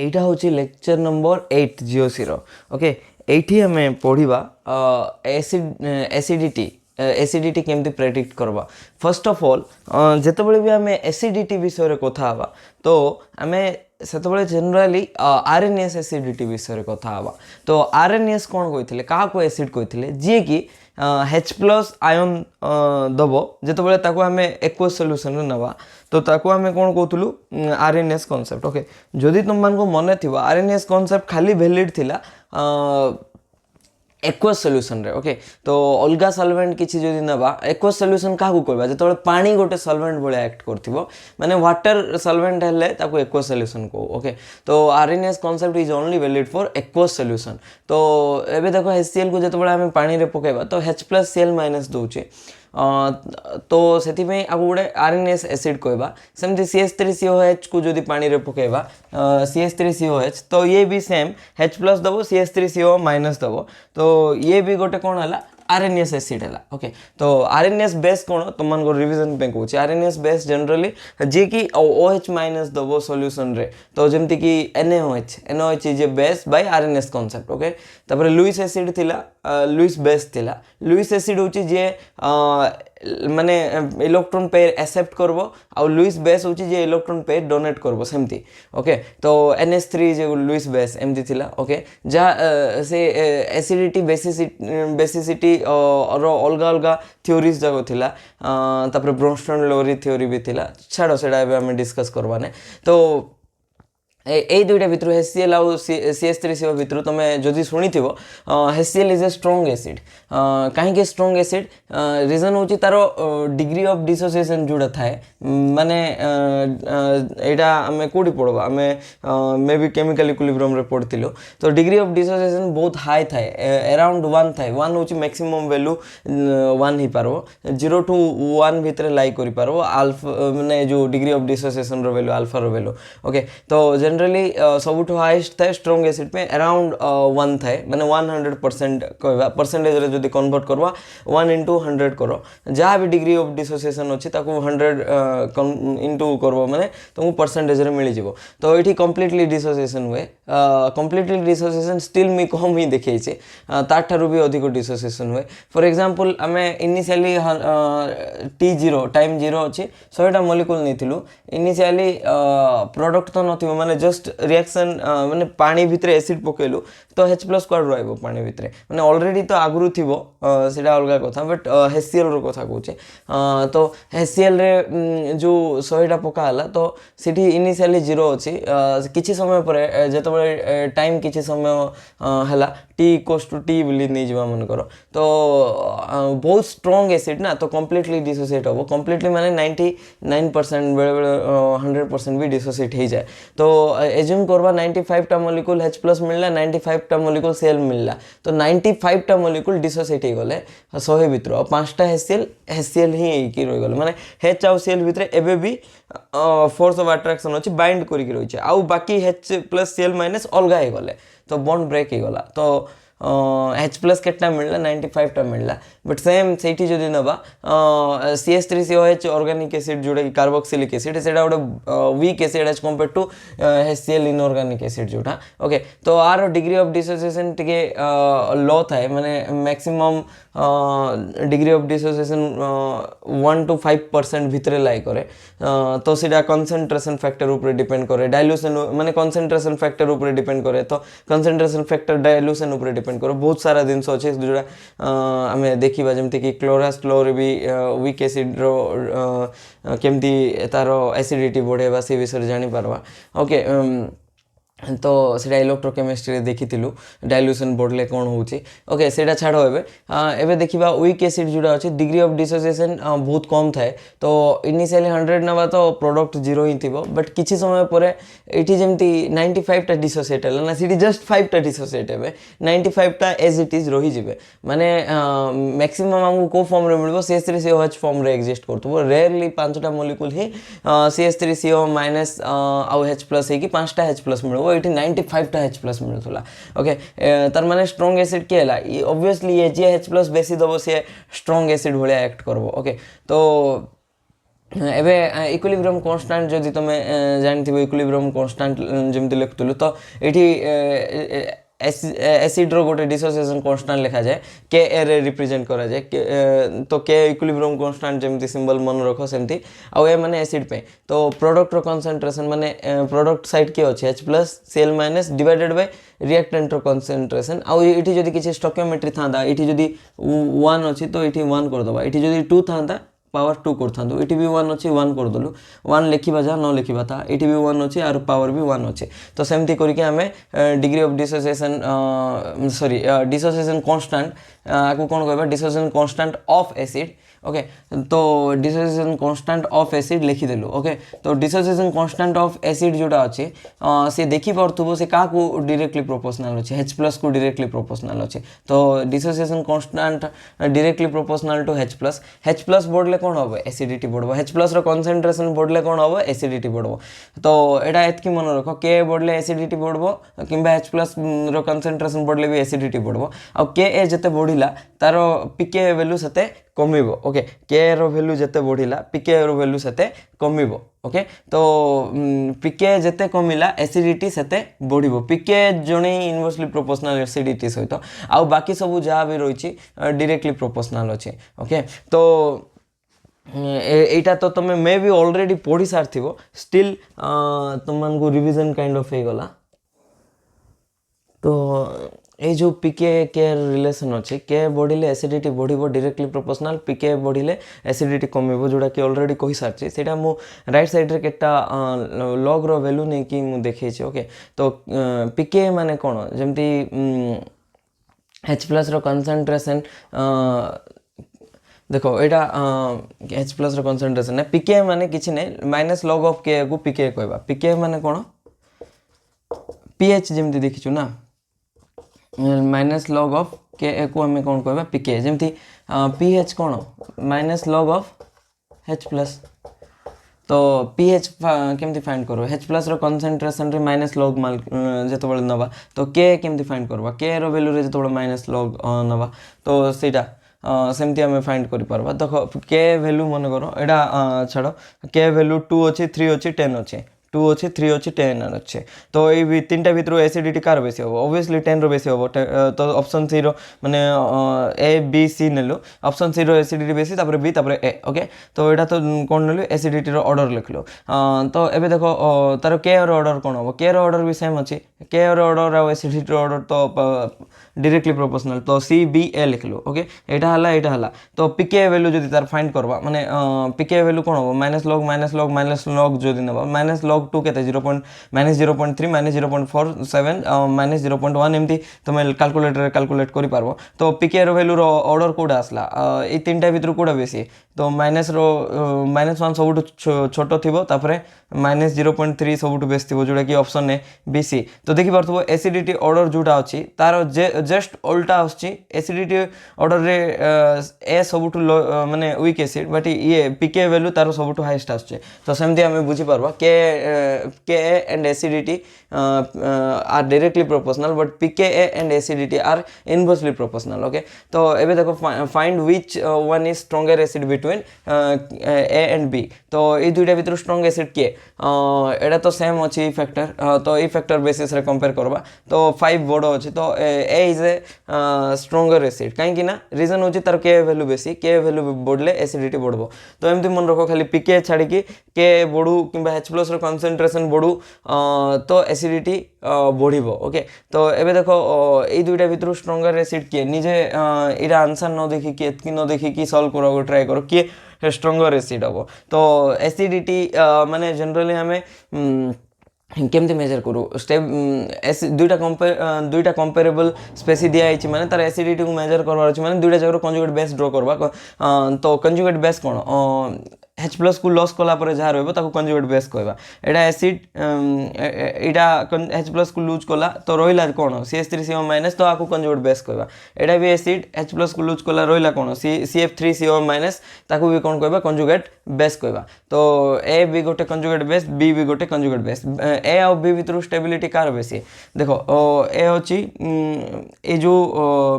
এইটা হচ্ছে লেকচর নম্বর 8 জিওসির। ওকে, এইটি আমি পড়া এসিডিটি एसिडिटी केमती प्रेडिक्ट करवा। फर्स्ट ऑफ ऑल जितेबाला भी आम एसिडिटी विषय कथा हवा तो आम से जनराली आरएनएस एसिडिटी विषय कथा हवा। तो आरएनएस कौन कहते क्या एसिड कहते जी कि H+ आयन दब जिते आम एक्वस सल्यूशन नवा तो ताको आम कौन कहूँ आरएनएस कॉन्सेप्ट। ओके, जदि तुम मानक मन थी आरएनएस कॉन्सेप्ट खाली वैलिड थिला एक्वस सल्यूशन रे। ओके, तो अलग सल्वेंट किसी जदि नवा एक्वस सल्यूशन क्या कहवा जो पानी गोटे सल्वेंट भाया एक्ट कर माने वाटर सल्वेंट हेल्ले ताको एक्वस सल्यूशन को। ओके, तो RNS concept is only valid for aqueous solution. तो एबे देखो HCl को जो आम पानी रे पकेबा तो H+Cl- दूचे तो से आपको गोटे आरएनएस एसिड कहवा। सेमती CH3COH को जो पानी रे पकेबा CH3COH तो ये भी सेम H+ दबो CH3CO- दबो तो ये भी गोटे कौन है आरएनएस एसिड है। ओके, तो आरएनएस बेस कौन तुम मान रिविजन पे कहूँ आरएनएस बेस जनरली जी कि OH- दबो सॉल्यूशन रे तो जमती कि NaOH is a base by Arrhenius concept. Okay, तापर लुइस एसिड थिला लुइस बेस थिला। लुइस एसिड होची जे माने इलेक्ट्रॉन पेयर एक्सेप्ट करबो आ लुइस बेस होची जे इलेक्ट्रॉन पेयर डोनेट करबो सेमती। ओके, तो NH3 जे लुइस बेस एमती थिला। ओके, जहाँ से एसिडिटी बेसिसिटी और अलग अलग थ्योरीज जाक थिला तापर ब्रोंस्टन लोरी थ्योरी भी थिला छाड़ो सेटा एबे हम डिस्कस करबाने। तो এই দুইটা ভিতর HCl आउ CH3CO ভিতর তুমি যদি শুনিথিব HCl is a strong acid. कहीं स्ट्रॉन्ग एसिड रिजन होची तार डिग्री ऑफ डिसोसिएशन जोड़ा थाए माने एटा आम कौटी पढ़वा आम मे बी केमिकल इक्विलिब्रियम रे पढ़थिलो तो डिग्री ऑफ डिसोसिएशन बहुत हाई थाए अराउंड 1 थाए। 1 होची मैक्सिमम वैल्यू 1 ही पारबो 0 to 1 भितर लाई करि पारबो अल्फा माने जो डिग्री ऑफ डिसोसिएशन रो वैल्यू अल्फा रो वैल्यू। ओके, तो जनरली सबुठ हाइस्ट थाए स्ट्रॉन्ग एसिड पे अराउंड 1 थाए माने 100% कहवा परसेंटेज रे जदी कन्वर्ट करवा 1 into 100 करो जहाँ भी डिग्री ऑफ डिसोसिएशन अच्छी 100 इंटू करबो माने तुमको परसेंटेज रे मिल जिवो। तो ये कंप्लीटली डिसोसिएशन हुए कंप्लीटली डिसोसिएशन स्टिल मी कम ही देखे तार भी अधिक डिसोसिएशन हुए। फॉर एग्जांपल आम इनिशियली T0 टाइम 0 अच्छी 100टा मॉलिक्यूल नहीं इनिशियली प्रोडक्ट तो नथिबो माने जस्ट रिएक्शन माने पानी भितर एसिड पकेलु तो H+ क्वाड रहइबो पानी भितर माने ऑलरेडी तो आगुरु थिबो सेटा अलग कथा बट HCl रो कथा कहूँ तो HCl रे जो 100टा पका हला तो सिटी इनिशियली 0 अच्छी किछि समय पर जेतबे टाइम किछि समय हला T = T बोली नहीं जीवा मन करो तो बहुत स्ट्रॉन्ग एसिड ना तो कंप्लीटली डिसोसिएट हो कंप्लीटली माने 99% बेले बेले 100% भी डिसोसिएट हो जाए। तो एज्यूम करवा 95टा मॉलिक्यूल H+ मिलला 95टा मॉलिक्यूल Cl मिलला तो 95टा मॉलिक्यूल डिसोसिएट हो गले 100 भितर और 5टा HCl ही की रही गले माने H आउ Cl भितर एबे भी फोर्स ऑफ अट्रैक्शन अच्छी बाइंड करिक रही है आउ बाकी H+Cl- अलग हो गले तो बॉन्ड ब्रेक हो गला। तो H+ केटा मिलला 95टा मिलला बट सेम सेठी जदि नबा CH3COH ऑर्गेनिक एसिड जोड़ा कि कार्बोक्सिलिक एसिड सेटा गोटे weak acid as compare to HCl inorganic acid जोटा। ओके, तो आर डिग्री ऑफ डिसोसिएशन टिके लो थाए माने maximum degree of dissociation 1 to 5% भितर लाई करे तो सीधा कंसंट्रेशन फैक्टर ऊपर डिपेंड करे डाइल्यूशन माने कंसंट्रेशन फैक्टर ऊपर डिपेंड करे तो कंसंट्रेशन फैक्टर डाइल्यूशन ऊपर डिपेंड करे बहुत सारा जिनस अच्छे जोड़ा आम देखा जमती कि क्लोरास क्लोर भी वीक एसिड रो केमती तार एसिडिटी बढ़ेबा से विषय जानी पारबा। ओके, तो सीटा इलेक्ट्रोकेमिस्ट्री देखी डाइल्यूशन बढ़ले कौन होची। ओके, सेटा छाड़ो एबे देखिबा वीक एसिड जोड़ा अच्छे डिग्री ऑफ डिसोसिएशन बहुत कम थाए तो इनिशियली 100 नवा तो प्रोडक्ट 0 ही थी बट किसी समय पर ये जमती 95टा डिसोसिएट है ना सीटी जस्ट 5टा डिसोसिएट है 95टा एज इट इज रही जाए माने मैक्सिमम आमको को फॉर्म रे मिलबो CH3COH फॉर्म रे एग्जिस्ट करथबो रेयरली 5टा मॉलिक्यूल ही CH3CO- आउ H+ है कि 5टा H+ मिलबो ये 95टा H+ मिलूला। ओके, तार माने स्ट्रॉन्ग एसिड के है ऑब्वियसली ये जे H+ बेसी दबो से स्ट्रॉन्ग एसिड भाया एक्ट करबो। ओके, तो ଏବେ ଇକ୍ୱିଲିବ୍ରିୟମ୍ କନଷ୍ଟାଣ୍ଟ ଯଦି ତୁମେ ଜାଣିଥିବ ଇକ୍ୱିଲିବ୍ରିୟମ୍ କନଷ୍ଟାଣ୍ଟ ଯେମିତି ଲେଖୁଥିଲୁ ତ ଏଇଠି एसिड्र गोटे डिसोसिएशन कन्स्टांट लिखा जाए के ए रे रिप्रेजेंट करा जाए तो के इक्विलिब्रियम कन्स्टांट जमती सिंबल मन रख सेमती आउ ए माने एसिड पे तो प्रोडक्ट रो कंसंट्रेशन माने प्रोडक्ट साइड के अछि H+Cl- डिवाइडेड बाय रिएक्टेंट रो कंसंट्रेशन आउ एठी जदी किछि स्टोकियोमेट्री थांदा एठी जदी 1 अछि तो एठी 1 कर दबा एठी जदी 2 थांदा पावर 2 करथांदु एठी भी 1 अछि 1 कर दलु 1 लिखिबा जा न लिखिबा था एठी भी 1 अछि आर पावर भी 1 अछि तो सेमती करके हमें degree of dissociation sorry dissociation constant आकु कोन कहबा dissociation constant of acid okay तो डिसोसिएशन कांस्टेंट ऑफ एसिड लिखि देलु ओके तो डिसोसिएशन कांस्टेंट ऑफ एसिड जोटा अछि से देखि परथुबो से का को डायरेक्टली प्रोपोर्शनल अछि H+ को डायरेक्टली प्रोपोर्शनल अछि तो dissociation constant directly proportional to H+ बढ़ले कोन होबो एसिडिटी बढ़बो H+ रो कंसंट्रेशन बढ़ले कोन होबो एसिडिटी बढ़बो तो एटा एतकी मन रखो के बढ़ले एसिडिटी बढ़बो किंबा H+ रो कंसंट्रेशन बढ़ले भी एसिडिटी बढ़बो आ के जते बढ़िला तारो pK वैल्यू सते कमिबो ओके के रो वैल्यू जते बढ़िला pK रो वैल्यू सते कमिबो ओके तो pK जते कमिला एसिडिटी सते बढ़िबो pK जणे इनवर्सली प्रोपोर्शनल एसिडिटी सहित आ बाकी सब जहाँ भी रही डायरेक्टली प्रोपोर्शनल अच्छे ओके तो एटा तो तुम मे भी ऑलरेडी पढ़ी सारी स्टिल तुमको रिविजन काइंड ऑफ हो गला तो ये जो पीके के रिलेशन अच्छे के बढ़िले एसिडिटी बढ़िबो डायरेक्टली प्रोपोर्शनल पीके बढ़िले एसिडिटी कमिबो जोड़ा कि ऑलरेडी कहि सारछि सेटा मु राइट साइड रे केटा लॉग रो वैल्यू नै कि मु देखै छी ओके तो पीके माने कोन जेमति H+ रो कंसंट्रेशन देखो एटा H+ रो कंसंट्रेशन है pK माने किछि नै माइनस लॉग ऑफ k को pK कहबा pK माने कोन pH जेमति देखिछु ना माइनस लॉग ऑफ के को हमें कौन कहबा pK जेमति pH cone minus log of H+ तो pH केमति फाइंड करो H+ रो कंसंट्रेशन रे माइनस लॉग माल जेतबेले नबा तो k केमति फाइंड करबा k रो वैल्यू रे जेतबेले माइनस लॉग नबा तो सेटा सेमती हमें फाइंड करि परबा देखो k वैल्यू मन करो एडा छाड़ो k वैल्यू 2 अछि 3 अछि 10 अछि 2 अच्छे 3 अच्छे 10 अच्छे तो ये तीनटा भितर एसिडिटी कार बेसी हम ऑब्वियसली 10 रो बेसी हम तो ऑप्शन सी रो माने ए बी सी नेलु ऑप्शन सी रो एसिडिटी बेसी तापर बी तापर ए ओके तो एटा तो कोन नेलु एसिडिटी रो ऑर्डर लिखलो तो एबे देखो तार के रो ऑर्डर कोन हो के रो ऑर्डर भी सेम अछि के रो ऑर्डर आ एसिडिटी रो ऑर्डर तो डायरेक्टली प्रोपोर्शनल तो सी बी ए लिखलो ओके एटा हला तो पीके वैल्यू जदी तार फाइंड करबा माने पीके वैल्यू कोन हो माइनस लॉग जदी नबा माइनस log 2 केते -0.3 -0.47 -0.1 एमती तुम कैलकुलेटर कैलकुलेट करि पारबो तो pK रो वैल्यू रो ऑर्डर कोडा आसला ए तीनटा भितर कोडा बेसी तो -1 सबुठ छोटो थिबो तापरे -0.3 सबुठ बेसी थिबो जोडा कि ऑप्शन ने BC तो देखि पारथबो एसिडिटी ऑर्डर जोडा अछि तार जस्ट उल्टा आछि एसिडिटी ऑर्डर रे ए सबुठ माने वीक एसिड बट ये pK वैल्यू तार सबुठ हाईएस्ट आछि तो सेमती हमें बुझी पारबा Ka and acidity are directly proportional but pKa and acidity are inversely proportional okay तो एबे देखो find which one is stronger acid between A and B तो ये दुइटा भीतर स्ट्रॉन्ग एसिड के एटा तो सेम अछि फैक्टर तो ए फैक्टर बेसिस रे कंपेयर करबा तो 5 बड़ो अछि तो A is a stronger acid काहे कि ना रीजन होछि तार के वैल्यू बेसी के वैल्यू बढ़ले एसिडिटी बढ़बो तो एमति मन रखो खाली pK छाडी कि के बढ़ू किबा H+ रो कंसंट्रेशन बढ़ू तो एसिडिटी बढ़िबो ओके तो एबे देखो ए दुइटा भीतर स्ट्रॉन्गर एसिड के निजे इरा आंसर न देखि कि एतकी न देखि कि सॉल्व करो ट्राई करो कि स्ट्रॉन्गर एसिड हबो तो एसिडिटी माने जनरली हमें केमती मेजर करू स्टेप दुईटा कंपेरेबल स्पेसी दिया आइछि माने तार एसिडिटी को मेजर करबार अछि माने दुईटा जगह कंजुगेट बेस ड्रॉ करबा तो कंजुगेट बेस कोन H+ को लॉस कला पर जहाँ रहबो ताको कंजुगेट बेस कहबा एटा एसिड एटा H+ को लूज कला तो रहिला कोन CH3CO- तो आको कंजुगेट बेस कहबा एटा भी एसिड H+ को लूज कला रहिला कोन CF3CO- ताको भी कोन कहबा कंजुगेट बेस कहबा तो ए भी गोटे कंजुगेट बेस बी भी गोटे कंजुगेट बेस ए आ बी भीतर स्टेबिलिटी कार बेसी देखो ए होची ए जो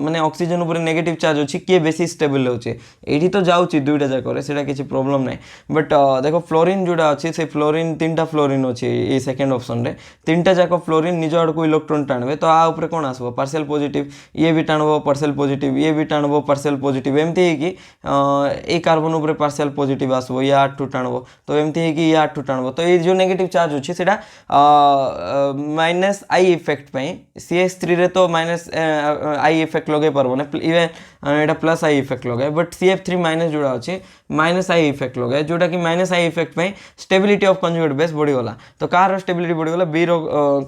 माने ऑक्सीजन ऊपर नेगेटिव चार्ज होची के बेसी स्टेबल होची एठी तो जाउची दुईटा जाक रे सेटा किछि प्रॉब्लम नै बट देखो फ्लोरीन जोड़ा अच्छी से फ्लोरीन 3टा फ्लोरीन अच्छी ये सेकेंड ऑप्शन रे 3टा जाक फ्लोरीन निज आड़ को इलेक्ट्रॉन टाणवे तो आ ऊपर कौन आसबो पार्शियल पॉजिटिव ये भी टाणबो पार्शियल पॉजिटिव ये भी टाणबो पार्शियल पॉजिटिव एमती है कि ए कार्बन ऊपर पार्शियल पॉजिटिव आसबो या 8 टाणबो तो एमती है कि या 8 टाणबो तो ये जो नेगेटिव चार्ज अच्छी सेटा माइनस आई इफेक्ट पई CH3 रे तो माइनस आई इफेक्ट लगे पारबो ना इवन एटा प्लस आई इफेक्ट लगे बट CF3 माइनस जोड़ा अच्छे माइनस आई इफेक्ट लगे जोटा कि माइनस आई इफेक्ट में स्टेबिलिटी ऑफ कंजुगेट बेस बढ़ीगला तो कार स्टेबिलिटी बढ़ीगला बी रो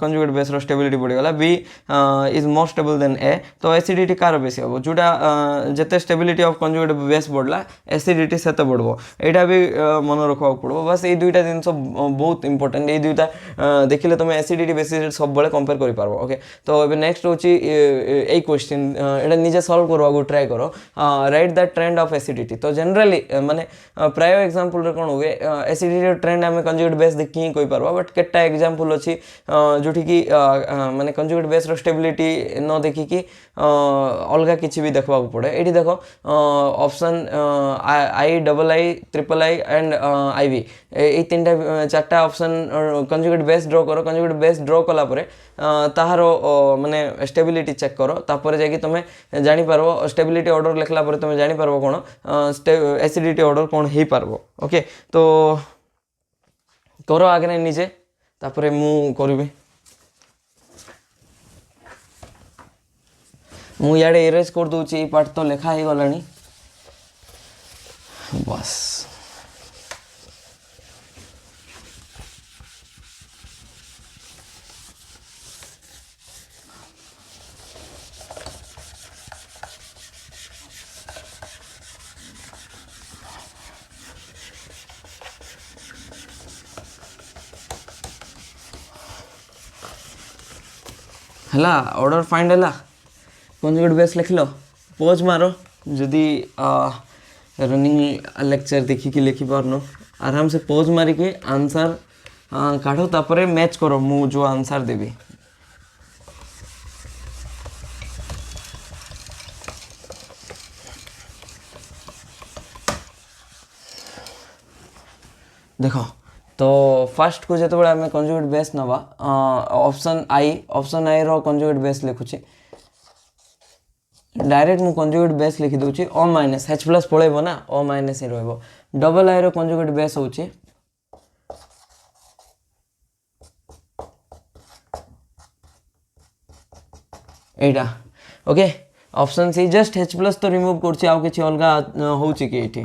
कंजुगेट बेस रो स्टेबिलिटी बढ़ीगला B is more stable than A तो एसिडिटी कार बेसी हम जोटा जिते स्टेबिलिटी ऑफ कंजुगेट बेस बढ़ला एसिडिटी सेते बढ़बो एटा भी मन रखा पड़ो बस ये दुईटा जिन बहुत इंपोर्टेंट ये दुईटा देखिले तुम एसिडिटी बेसिस सब बड़े कंपेयर कर पारबो ओके तो एबे नेक्स्ट होची ए क्वेश्चन एटा निजे सॉल्व करवा ट्राई करो right the trend of acidity तो जनरली माने प्राय एग्जांपल रे कोन हुए एसिडिटी ट्रेंड आमे कंजुगेट बेस देखि ही कोइ पारबा बट केटा एग्जांपल अछि जोठी कि माने कंजुगेट बेस रो स्टेबिलिटी न देखि कि अलगा किछि भी देखबा पड़े एठी देखो option I double I triple I and IV ए तीनटा चारटा ऑप्शन कंजुगेट बेस ड्रॉ करो कंजुगेट बेस ड्रॉ कला परे ताहारो माने स्टेबिलिटी चेक करो तापर जाकि तुमे जानि पारबो स्टेबिलिटी ऑर्डर लिखला परे तुमे जानि पारबो कोन एसिडिटी ऑर्डर कोन हे पारबो ओके तो करो आगे निजे तापर मु करबी मु याडे इरेज कर दूची पार्ट तो लिखा ही गलानी बस हला ऑर्डर फाइंड हला कंजुगेट बेस लिख लो पोज मारो जदि रनिंग लेक्चर देखिकी लिखि पारनो आराम से पोज मारी के आंसर काढ़ो तापरे मैच करो मु जो आंसर देबी देखो तो फर्स्ट को जिते आम कंजुगेट बेस नवा ऑप्शन आई रो कंजुगेट बेस लिखुची डायरेक्ट मु कंजुगेट बेस लिखि दूची O माइनस H प्लस पळेबो ना O माइनस ही रहबो डबल आई रो कंजुगेट बेस होची एटा okay option c just H plus तो रिमूव करची आउ किछि अलगा होची कि एठी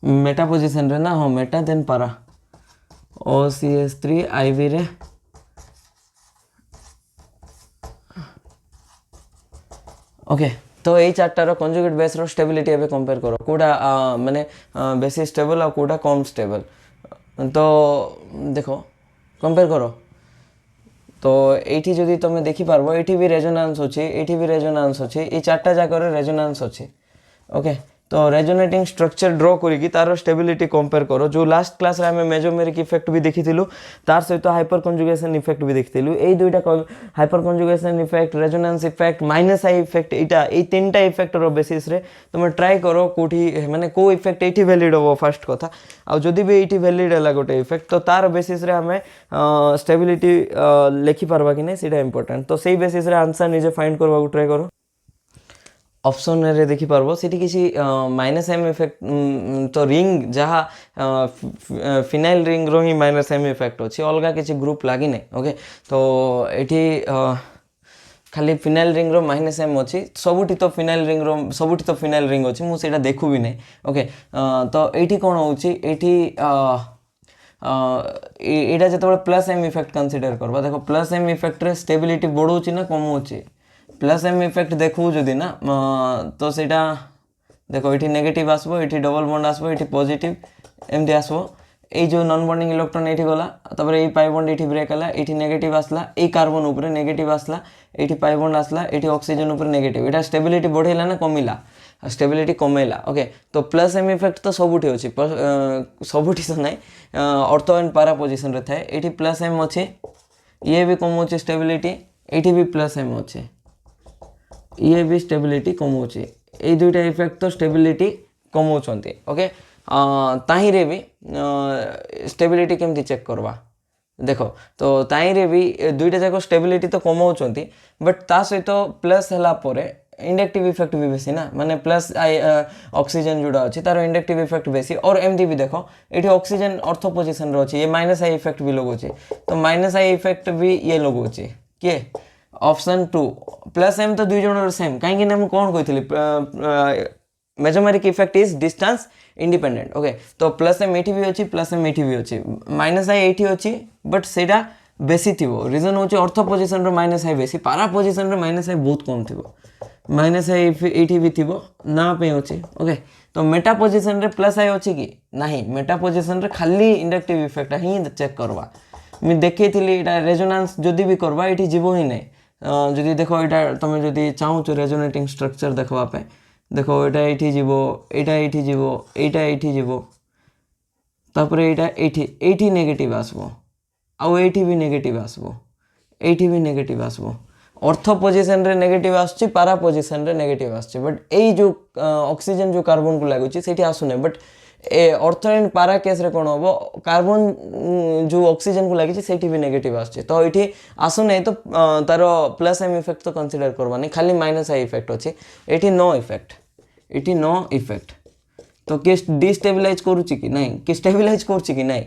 मेटा पोजीशन रे ना हो मेटा देन पारा OCH3 IV रे ओके तो ये चार्टार कंजुगेट बेस रो स्टेबिलिटी एबे कंपेयर करो कोडा माने बेसी स्टेबल आ कोडा कम स्टेबल तो देखो कंपेयर करो तो एठी जदी तुम देखि पारबो एठी भी रेजोनेंस अछि एठी भी रेजोनेंस अछि ए चारटा जाकर रेजोनेंस अछि ओके तो रेजोनेटिंग स्ट्रक्चर ड्रॉ करिकी तार स्टेबिलिटी कंपेयर करो जो लास्ट क्लास रे हमें मेजोमेरिक इफेक्ट भी देखिथिलु तार सहित हाइपर कंजुगेशन इफेक्ट भी देखिथिलु ए दुईटा hyper conjugation effect resonance effect minus I effect एटा ए तीनटा इफेक्ट रो बेसिस रे तुम ट्राई करो कोठी माने को इफेक्ट एठी वैलिड हो फर्स्ट कथा आ जदी भी एठी वैलिड हला गोटे इफेक्ट तो तार बेसिस रे हमें स्टेबिलिटी लिखि पारबा कि नै सेटा इंपोर्टेंट तो सेही बेसिस रे आंसर निजे फाइंड करबा को ट्राई करो ऑप्शन रे देखि पारबो सेठी किसी माइनस एम इफेक्ट तो रिंग जहाँ फिनाइल रिंग रो ही माइनस एम इफेक्ट अच्छी अलग किसी ग्रुप लगी नहीं ओके तो ये खाली phenyl ring rho minus M अच्छी सबुठी तो फिनाइल रिंग रो सबुठी तो फिनाइल रिंग अच्छी मुझे सेटा देखु भी नहीं ओके तो ये कौन होची एटा जो प्लस एम इफेक्ट कंसीडर करबा देखो प्लस एम इफेक्ट रे स्टेबिलिटी बढ़ोची ना कमोची प्लस एम इफेक्ट देखू जदि ना तो सेटा देखो ये नेगेटिव आसबो ये डबल बॉन्ड आसबो ये पॉजिटिव एमती आसबो ये जो नॉन बॉन्डिंग इलेक्ट्रॉन ये गला तापर ये पाई बॉन्ड ये ब्रेक हला ये नेगेटिव आसला ये कार्बन ऊपर नेगेटिव आसला ये पाई बॉन्ड आसला ये ऑक्सीजन ऊपर नेगेटिव एटा स्टेबिलिटी बढ़ेला ना कमिला स्टेबिलिटी कमेला ओके तो प्लस एम इफेक्ट तो सबुठी अछि सबुठी तो नहीं ऑर्थो एंड पैरा पोजीशन रे थाए ये प्लस एम अच्छे ये भी कम स्टेबिलिटी ये भी प्लस एम अच्छे ये भी स्टेबिलिटी कम এই দুইটা ইফেক্ট তো স্টেবিলিটি কমাউଛନ୍ତି ওকে তাহিଁରେ ବି স্টেবিলিটি কেমতি চেক করবা দেখ তো তাইরে भी दुईटा जाक स्टेबिलिटी तो कमाउଛନ୍ତି बट ता सहित प्लस ହେଲା ପରେ इंडक्टिव इफेक्ट भी बेसी ना माने प्लस ऑक्सीजन जोड़ा अच्छी तार इंडक्टिव इफेक्ट बेसी और एमती भी देख ये ऑक्सीजन ऑर्थो पोजिशन अच्छी ये माइनस आई इफेक्ट भी लगुचे तो माइनस आई इफेक्ट भी ये लगुचे किए ऑप्शन 2 प्लस एम तो दुई जन सेम कहीं कौन कही mesomeric effect is distance independent okay तो प्लस एम एटी भी अच्छी प्लस एम एटी भी अच्छी माइनस आई एटी अच्छी बट सेटा बेसी थी रिजन हूँ ऑर्थो पोजिशन माइनस आई बेसी पारा पोजिशन माइनस आई बहुत कम थी माइनस आई एटी भी थी ना पे अच्छी ओके तो मेटा पोजिशन रे प्लस आई अच्छी कि नहीं मेटा पोजिशन रे खाली इंडक्टिव इफेक्ट ही चेक करवा मुझे देखी थी रेजोनांस जदि भी करवा ये जीव ही नहीं जदि देख यहाँ तुम जदि चाहूँ रेजोनेटिंग स्ट्रक्चर देखवापे देखो यहाँ ये जीव यहाँ ये जीव यहाँ ये जीव तापर यहाँ ये नेगेटिव आसबो आउ ये भी नेगेटिव आसबो ये भी नेगेटिव आसबो ऑर्थो पोजिशन रे नेगेटिव आसुची पारा पोजिशन रे नेगेटिव आसुची बट ये जो ऑक्सीजन जो कार्बन को लगुची सेठी आसुने but ortho and para case रे कोन होबो कार्बन जो ऑक्सीजन को लगी सेठी भी नेगेटिव आसुची तो ये आसुने तो तार प्लस एम इफेक्ट तो कंसीडर करवानी खाली माइनस आई इफेक्ट अच्छे ये नो इफेक्ट ये नो इफेक्ट तो किए डिस्टेबिलाइज करुच्ची कि नहीं कि स्टेबिलाइज करुच्ची कि नहीं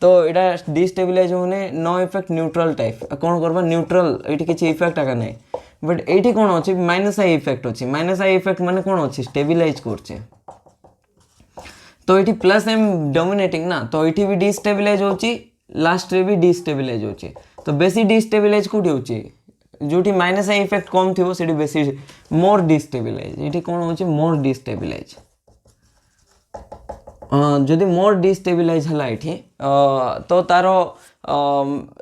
तो यहाँ डिस्टेबिलाइज होने नो इफेक्ट न्यूट्रल टाइप कौन करवा न्यूट्रल ये किसी इफेक्ट आगे नहीं बट ये कौन अच्छी माइनस आई इफेक्ट अच्छी माइनस आई इफेक्ट माने कौन अच्छी स्टेबिलाइज करछे तो ये प्लस एम डोमिनेटिंग ना तो ये भी डिस्टेबिलाइज होची लास्ट रे भी डिस्टेबिलाइज होची तो बेसी डिस्टेबिलाइज कोठी होची जोटी माइनस आई इफेक्ट कम थी से बेसी मोर डिस्टेबिलाइज ये कौन होची मोर डिस्टेबिलाइज जदि मोर डिस्टेबिलाइज है ये तो तार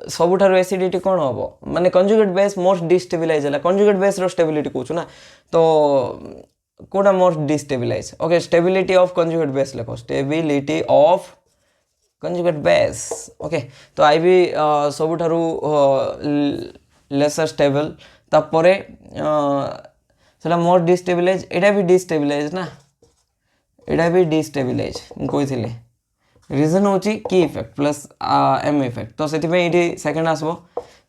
सबुठार एसिडिटी कौन हम माने कंजुगेट बेस मोर डिस्टेबिलाइज है कंजुगेट बेस स्टेबिलिटी कहूँ ना तो कोटा more destabilize okay stability of conjugate base लिखो stability of conjugate base okay तो आई भी सबुठारू लेसर स्टेबल तापरे सेटा मोर डिस्टेबिलाइज एटा भी डिस्टेबिलाइज ना एटा भी डिस्टेबिलाइज कही रिजन हूँ की इफेक्ट प्लस एम इफेक्ट तो से सेकेंड आसबो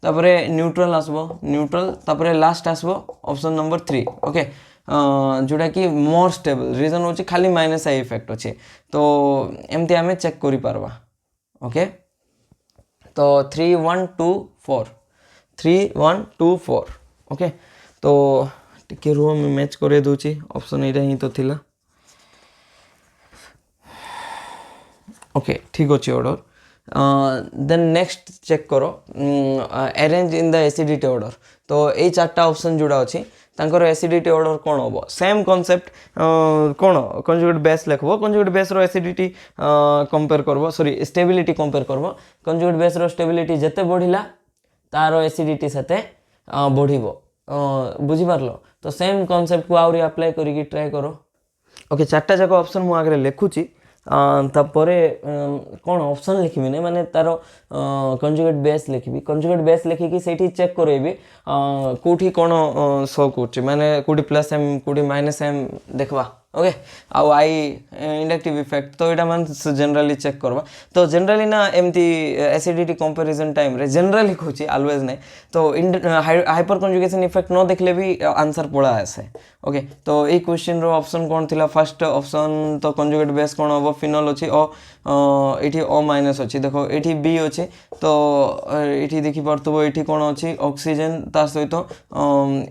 तापरे न्यूट्रल आसबो न्यूट्रल तापरे लास्ट आसबो ऑप्शन नंबर 3 ओके जोटा कि मोर स्टेबल रिजन हूँ खाली माइनस आई इफेक्ट अच्छे तो एमती आम चेक करि पारबा ओके तो 3 1 2 4 3 1 2 4 ओके तो टिके रुह मैं मैच करे दूची ऑप्शन एटा ही तो थिला ओके ठीक अच्छे ऑर्डर देन नेक्स्ट चेक करो arrange in the acidity order तो ये चार्टा ऑप्शन जोड़ा अच्छी तांकर एसिडिटी ऑर्डर कौन हम सेम कॉन्सेप्ट कौन कंजुगेट बेस लिखब कंजुगेट बेस रो एसिडिटी कंपेयर करब सॉरी स्टेबिलिटी कंपेयर करब कंजुगेट बेस रो स्टेबिलिटी जिते बढ़िला तार एसिडिटी सेते बढ़िबो बुझिपारल तो सेम कॉन्सेप्ट को आउरी अप्लाई करिकी ट्राई करो ओके चार्टा जाक ऑप्शन मु आगे लिखुची तापरे कौन ऑप्शन लिखी नहीं माने तार कंजुगेट बेस लिखी कंजुगेट बेस लिखिकी से चेक करेबी कौटी कौन शो कर माने कौटी प्लस एम कौटी माइनस एम देखवा ओके आउ आई इंडक्टिव इफेक्ट तो यहाँ मान जनरली चेक करवा तो जनरली ना एमती एसिडिटी कंपैरिजन टाइम रे जनरली कहूँ ऑलवेज नहीं तो हाइपर कंजुगेशन इफेक्ट न देखले भी आंसर पड़ा आसे ओके तो ये क्वेश्चन रो ऑप्शन कौन थिला फर्स्ट ऑप्शन तो कंजुगेट बेस कौन हम फिनल अच्छी ये ओ माइनस अच्छी देखो ये बी अच्छी तो ये देखी पार्थो ये कौन अच्छी ऑक्सीजन ता सहित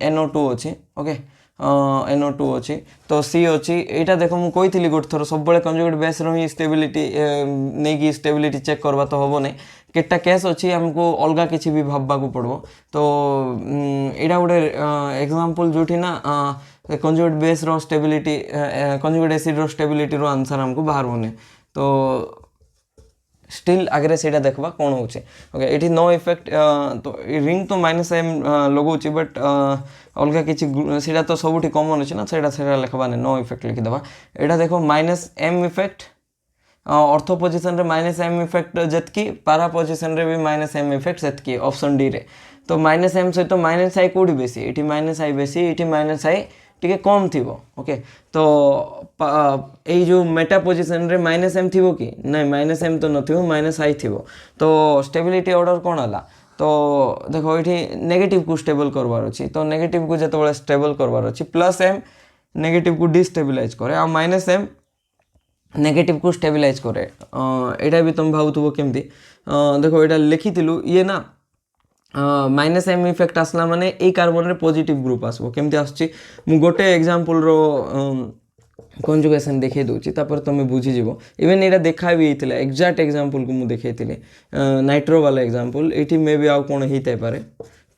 NO2 अच्छी ओके NO2 अच्छी तो सी अच्छी यहाँ देख मुझे कही गोटे थर सब कंजुगेट बेस रो ही स्टेबिलिटी नहीं कि स्टेबिलिटी चेक करवा तो हम नहीं केटा केस अच्छी आमको अलग किसी भी भावबा को पड़ो तो यहाँ गोटे एग्जांपल जो ना कंजुगेट बेस रो स्टेबिलिटी कंजुगेट एसिड रो स्टेबिलिटी रो आंसर हमको बाहर होने तो स्टिल आगे से देखा कौन हो ओके ये नो इफेक्ट तो रिंग तो माइनस एम लगौच बट अलग किसी तो सब कमन अच्छे ना से लिखवाने नो इफेक्ट लिखिदेवा यहाँ देख minus M effect ortho position रे माइनस एम इफेक्ट जितकी पारा पोजिशन रे भी माइनस एम इफेक्ट सेतकी ऑप्शन डी रे तो माइनस एम सहित माइनस आई कौटी बेसी ये माइनस आई बेसी ये माइनस आई टिके कम थिबो ओके तो यही जो मेटा पोजिशन रे माइनस एम थिबो कि नहीं माइनस एम तो नथिबो माइनस आई थिबो तो स्टेबिलिटी ऑर्डर कौन हला तो देखो ये नेगेटिव को स्टेबल करवार अच्छी तो नेगेटिव को जो स्टेबल करवार अच्छी प्लस एम नेगेटिव को डिस्टेबिलाइज करे आ माइनस एम नेगेटिव को स्टेबिलाइज करे यहाँ भी तुम भावुव केमती देखो यहाँ लिखी ये ना माइनस एम इफेक्ट आसला माने ए कार्बन रे पॉजिटिव ग्रुप आसबो केमती आसछि मु गोटे एग्जांपल रो कंजुगेशन देखै दोछि तापर तमे बुझी जिवो इवन एटा देखा भी हेतिला एग्जैक्ट एग्जांपल को मु देखैतिले नाइट्रो वाला एग्जांपल एठी मे बी आउ कोन हेतै पारे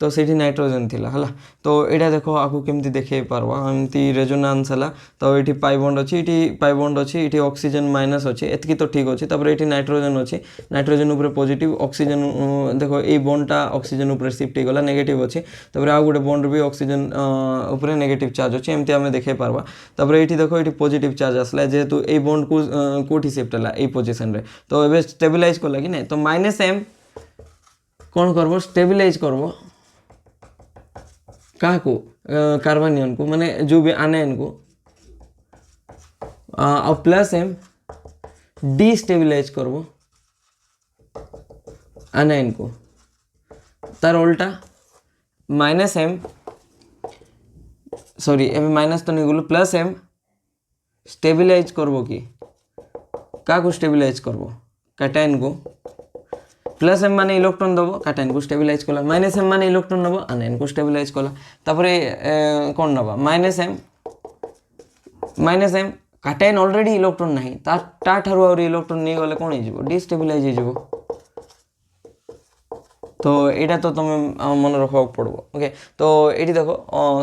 तो सेठी नाइट्रोजन थिला हला तो एटा देखो आकु केमती देखै पारबा एमती रेजोनेंस हला तो एठी पाई बॉन्ड अछि एठी पाई बॉन्ड अछि एठी ऑक्सीजन माइनस अछि एतकी तो ठीक अछि तापर एठी नाइट्रोजन अछि नाइट्रोजन ऊपर पॉजिटिव ऑक्सीजन देखो ए बॉन्डटा ऑक्सीजन ऊपर शिफ्ट हे गला नेगेटिव अछि तापर आ गुटे बॉन्ड भी ऑक्सीजन ऊपर नेगेटिव चार्ज अछि एमती हमें देखै पारबा तापर एठी देखो एठी पॉजिटिव चार्ज आसला जेहेतु ए बॉन्ड को कोठी शिफ्ट हला ए पोजीशन रे तो एबे स्टेबलाइज करला कि नै तो माइनस एम कोन करबो स्टेबलाइज करबो क्या को कार्बनियन को माने जो भी आनायन को और प्लस एम डिस्टेबिलाइज करबो आनायन को तार उल्टा minus m sorry m minus तो नहीं गलो प्लस एम स्टेबिलाइज करबो कि क्या को स्टेबिलाइज करबो कैटायन को प्लस एम माने इलेक्ट्रॉन दबो कैटायन को स्टेबिलाइज कला माइनस एम माने इलेक्ट्रॉन दबो आनायन को स्टेबिलाइज कला तापरे कोन नबा minus m cation already electron नहीं ता ठारु और इलेक्ट्रॉन नहीं गले कोन हे जिवो डिस्टेबिलाइज हे जिवो तो एटा तो तुम मन रखा पड़ो ओके तो ये देखो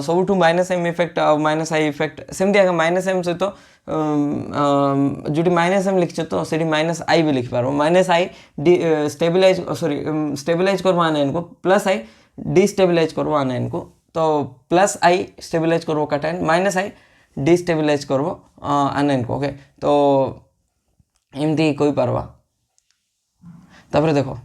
सब minus M effect minus I effect सेमती आगे माइनस एम सहित जो माइनस एम लिखी तो से माइनस आई भी लिखिपार माइनस आई स्टेबिलाइज सॉरी स्टेबिलाइज करवा आनायन को प्लस आई डिस्टेबिलाइज करवा आनायन को तो प्लस आई स्टेबिलाइज करवा कैटायन माइनस आई डिस्टेबिलाइज करवा आनायन को ओके तो एमती कोई पारवा तापर देखो